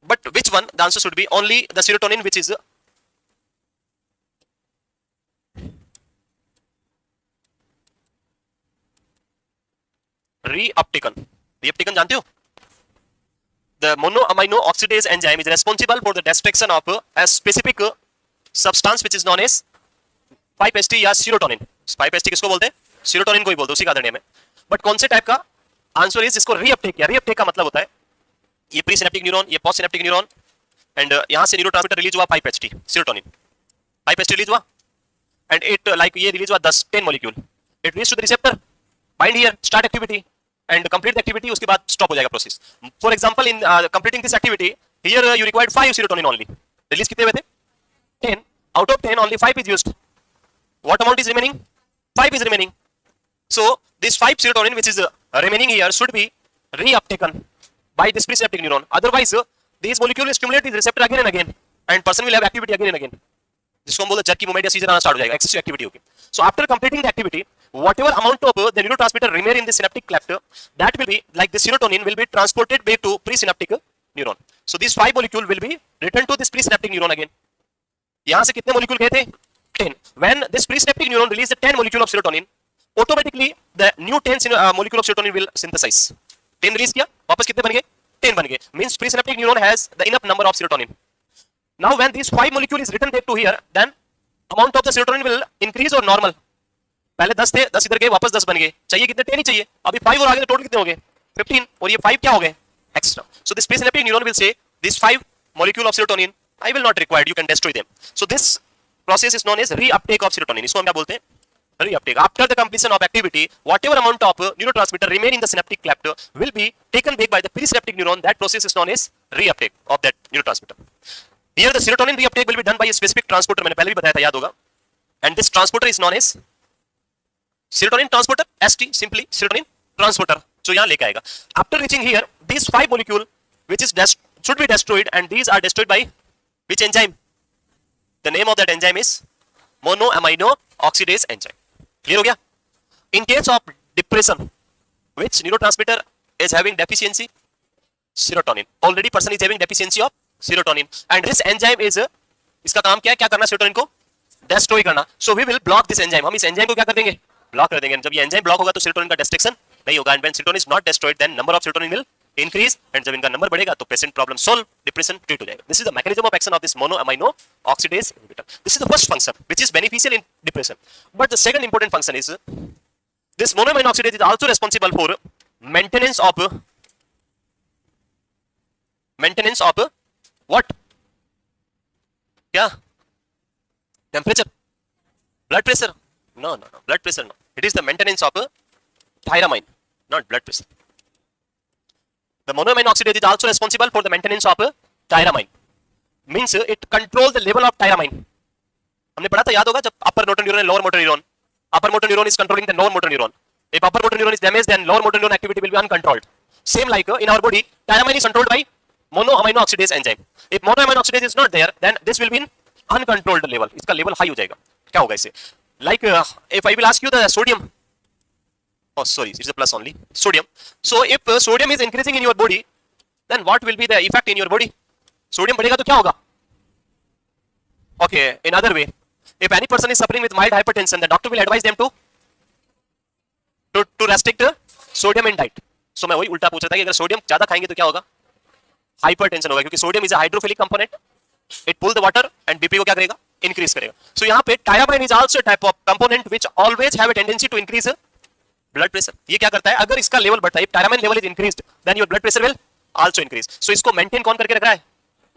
But which one? The answer should be only the serotonin which is reuptaken. Reuptaken जानते हो? The monoamino oxidase enzyme is responsible for the destruction of a specific substance which is known as 5-HT या serotonin. 5-HT किसको बोलते हैं? Serotonin को ही बोलते हैं, उसी का नेम है. बट कौन से टाइप का? आंसर इज इसको रीअपटेक किया. रीअपटेक का मतलब होता है ये प्री सिनेप्टिक न्यूरॉन, ये पोस्ट सिनेप्टिक न्यूरॉन, एंड यहां से न्यूरोट्रांसमीटर रिलीज हुआ 5-HT serotonin. 5-HT रिलीज हुआ एंड इट लाइक ये रिलीज हुआ 10 molecule. It reach to the receptor, bind here, start activity and complete the activity. उसके बाद stop हो जाएगा process. For example, in completing this activity, here you required 5 serotonin only. Release कितने हुए थे? 10. Out of 10, only 5 is used. What amount is remaining? 5 is remaining. So this 5 serotonin which is remaining here should be reuptaken by this presynaptic neuron. Otherwise, these molecule will stimulate this receptor again and again, and person will have activity again and again. जिसको हम बोलते हैं jerky movement या seizure आना start हो जाएगा. Excessive activity होगी. So after completing the activity, whatever amount of the neurotransmitter remain in the synaptic cleft, that will be like the serotonin will be transported back to presynaptic neuron. So these 5 molecule will be returned to this presynaptic neuron again. यहाँ से कितने molecule गए थे? 10. When this presynaptic neuron release the 10 molecule of serotonin, automatically the new 10 molecule of serotonin will synthesize. 10 release किया, वापस कितने बन गए? 10 बन गए. Means presynaptic neuron has the enough number of serotonin. Now when these 5 molecule is written back to here, then amount of the serotonin will increase or normal. पहले 10 थे, 10 इधर गए, वापस 10 बन गए. चाहिए कितने? 10 ही चाहिए. अभी 5 और आगे तो टोटल कितने हो गए? 15. और ये 5 क्या हो गए? Extra. So this presynaptic neuron will say these 5 molecule of serotonin I will not require. You can destroy them. So this process is known as reuptake of serotonin. इसको हम क्या बोलते हैं? Reuptake. After the completion of activity, whatever amount of neurotransmitter remain in the synaptic cleft will be taken back by the presynaptic neuron. That process is known as reuptake of that neurotransmitter. Here the serotonin reuptake will be done by a specific transporter, मैंने पहले भी बताया था, याद होगा. And this transporter is known as serotonin transporter, ST, simply serotonin transporter. So यहाँ लेके आएगा. After reaching here, these 5 molecule which is should be destroyed, and these are destroyed by which enzyme? The name of that enzyme is monoamino oxidase enzyme. Clear हो गया? In case of depression, which neurotransmitter is having deficiency? Serotonin. Already person is having deficiency of serotonin, and this enzyme is इसका काम क्या है? क्या करना? serotonin को destroy करना. So we will block this enzyme. हम इस enzyme को क्या कर देंगे? Block कर देंगे. जब ये enzyme block होगा तो serotonin का destruction नहीं होगा, and when serotonin is not destroyed, then number of serotonin will increase, and जब इनका नंबर बढ़ेगा तो patient problem solve, depression treat हो जाएगा. This is the mechanism of action of this monoamino oxidase inhibitor. This is the first function which is beneficial in depression. But the second important function is this monoamino oxidase is also responsible for maintenance of what? क्या? Temperature, blood pressure? No, blood pressure no. It is the maintenance of thiamine, not blood pressure. The monoamino oxidase is also responsible for the maintenance of thiamine. Means it control the level of thiamine. हमने पढ़ा था, याद होगा, जब upper motor neuron and lower motor neuron. Upper motor neuron is controlling the lower motor neuron. If upper motor neuron is damaged, then lower motor neuron activity will be uncontrolled. Same like in our body, thiamine is controlled by monoamino oxidase enzyme. If monoamino oxidase is not there, then this will be in uncontrolled level. इसका level high हो जाएगा. क्या होगा इससे? Like if I will ask you the sodium. Oh, sorry, it's a plus only. Sodium. So if sodium is increasing in your body, then what will be the effect in your body? Sodium बढ़ेगा तो क्या होगा? Okay, in other way, if any person is suffering with mild hypertension, the doctor will advise them to restrict sodium in diet. So मैं वही उल्टा पूछ रहा था कि अगर सोडियम ज्यादा खाएंगे तो क्या होगा? हाइपरटेंशन होगा, क्योंकि sodium is a hydrophilic component. It pull the water and BP को क्या करेगा? इंक्रीज करेगा. सो यहाँ पे thiamine is also type of component which always have a tendency to increase blood pressure. ये क्या करता है? अगर इसका लेवल बढ़ता है, thiamine level is increased, then your blood pressure will also increase. So इसको मेंटेन कौन करके रख रहा है?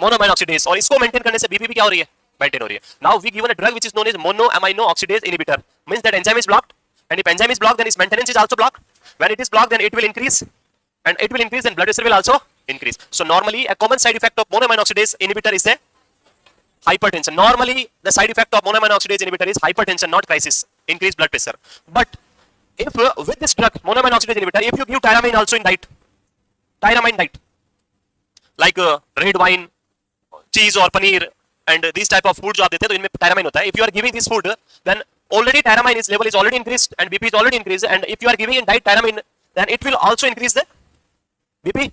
Monoamino oxidase. और इसको मेंटेन करने से बीपी भी क्या हो रही है? मेंटेन हो रही है. Now we given a drug which is known as monoamino oxidase inhibitor. Means that enzyme is blocked, and if enzyme is blocked, then its maintenance is also blocked. When it is blocked, then it will increase, and it will increase, then blood pressure will also increase. So normally a common side effect of monoamino oxidase inhibitor is the hypertension. Normally the side effect of monoamino oxidase inhibitor is hypertension, not crisis, increased blood pressure. But if with this drug monoamino oxidase inhibitor, if you give thiamine also in diet, thiamine diet, like red wine, cheese or paneer, and these type of food जो आप देते हैं तो इनमें thiamine होता है. If you are giving this food, then already thiamine is level is already increased and BP is already increased, and if you are giving in diet thiamine, then it will also increase the BP.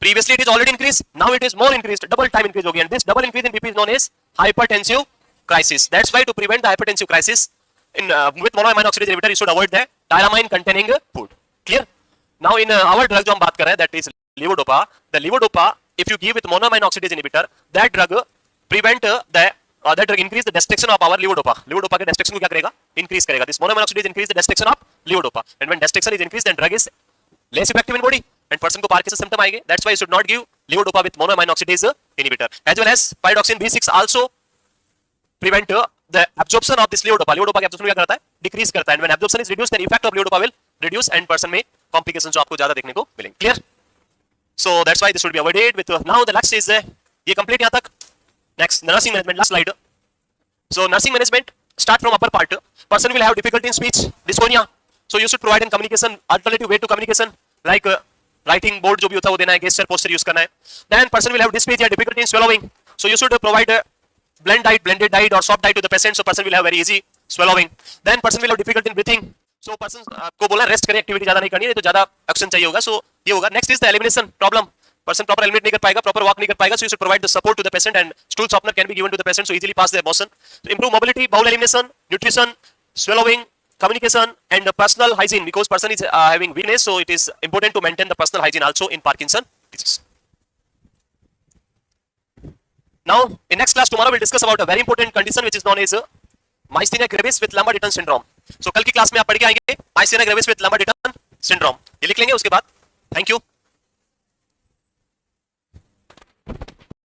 Previously it is already increased, now it is more increased, double time increase हो गया, and this double increase in BP is known as hypertensive crisis. That's why to prevent the hypertensive crisis in with monoamino oxidase inhibitor, you should avoid the thiamine containing food. Clear? Now in our drug जो हम बात कर रहे हैं, that is levodopa. The levodopa, if you give with monoamino oxidase inhibitor, that drug prevent that drug increase the destruction of our levodopa. Levodopa के destruction को क्या करेगा? Increase करेगा. This monoamino oxidase increase the destruction of levodopa, and when destruction is increased, then drug is less effective in body, and person को Parkinson symptom आएंगे. That's why you should not give levodopa with monoamino oxidase inhibitor. As well as pyridoxine B6 also prevent the absorption of this levodopa. Levodopa के absorption क्या करता है? Decrease करता है. And when absorption is reduced, then effect of levodopa will reduce, and person में complications जो आपको ज़्यादा देखने को मिलेंगे. Clear? So that's why this should be avoided. With now the last is ये complete यहाँ तक. Next, nursing management, last slide. So nursing management, start from upper part. Person will have difficulty in speech, dysphonia. So you should provide in communication, alternative way to communication, like writing board जो भी होता है वो देना है, gesture, posture use करना है. Then person will have dysphagia, difficulty in swallowing. So you should provide blended diet or soft diet to the patient, so person will have very easy swallowing. Then person will have difficulty in breathing. So person को बोलना rest करें, activity ज़्यादा नहीं करनी है, तो ज़्यादा oxygen चाहिए होगा. So ये होगा. Next is the elimination problem. Person proper eliminate नहीं कर पाएगा, proper walk नहीं कर पाएगा, so you should provide the support to the patient, and stool softener can be given to the patient so easily pass the motion. So improve mobility, bowel elimination, nutrition, swallowing, communication, and personal hygiene, because person is having weakness, so it is important to maintain the personal hygiene also in Parkinson disease. Now in next class tomorrow we'll discuss about a very important condition which is known as myasthenia gravis with Lambert-Eaton syndrome. So कल की class में आप पढ़ के आएंगे myasthenia gravis with Lambert-Eaton syndrome, ये लिख लेंगे उसके बाद. Thank you.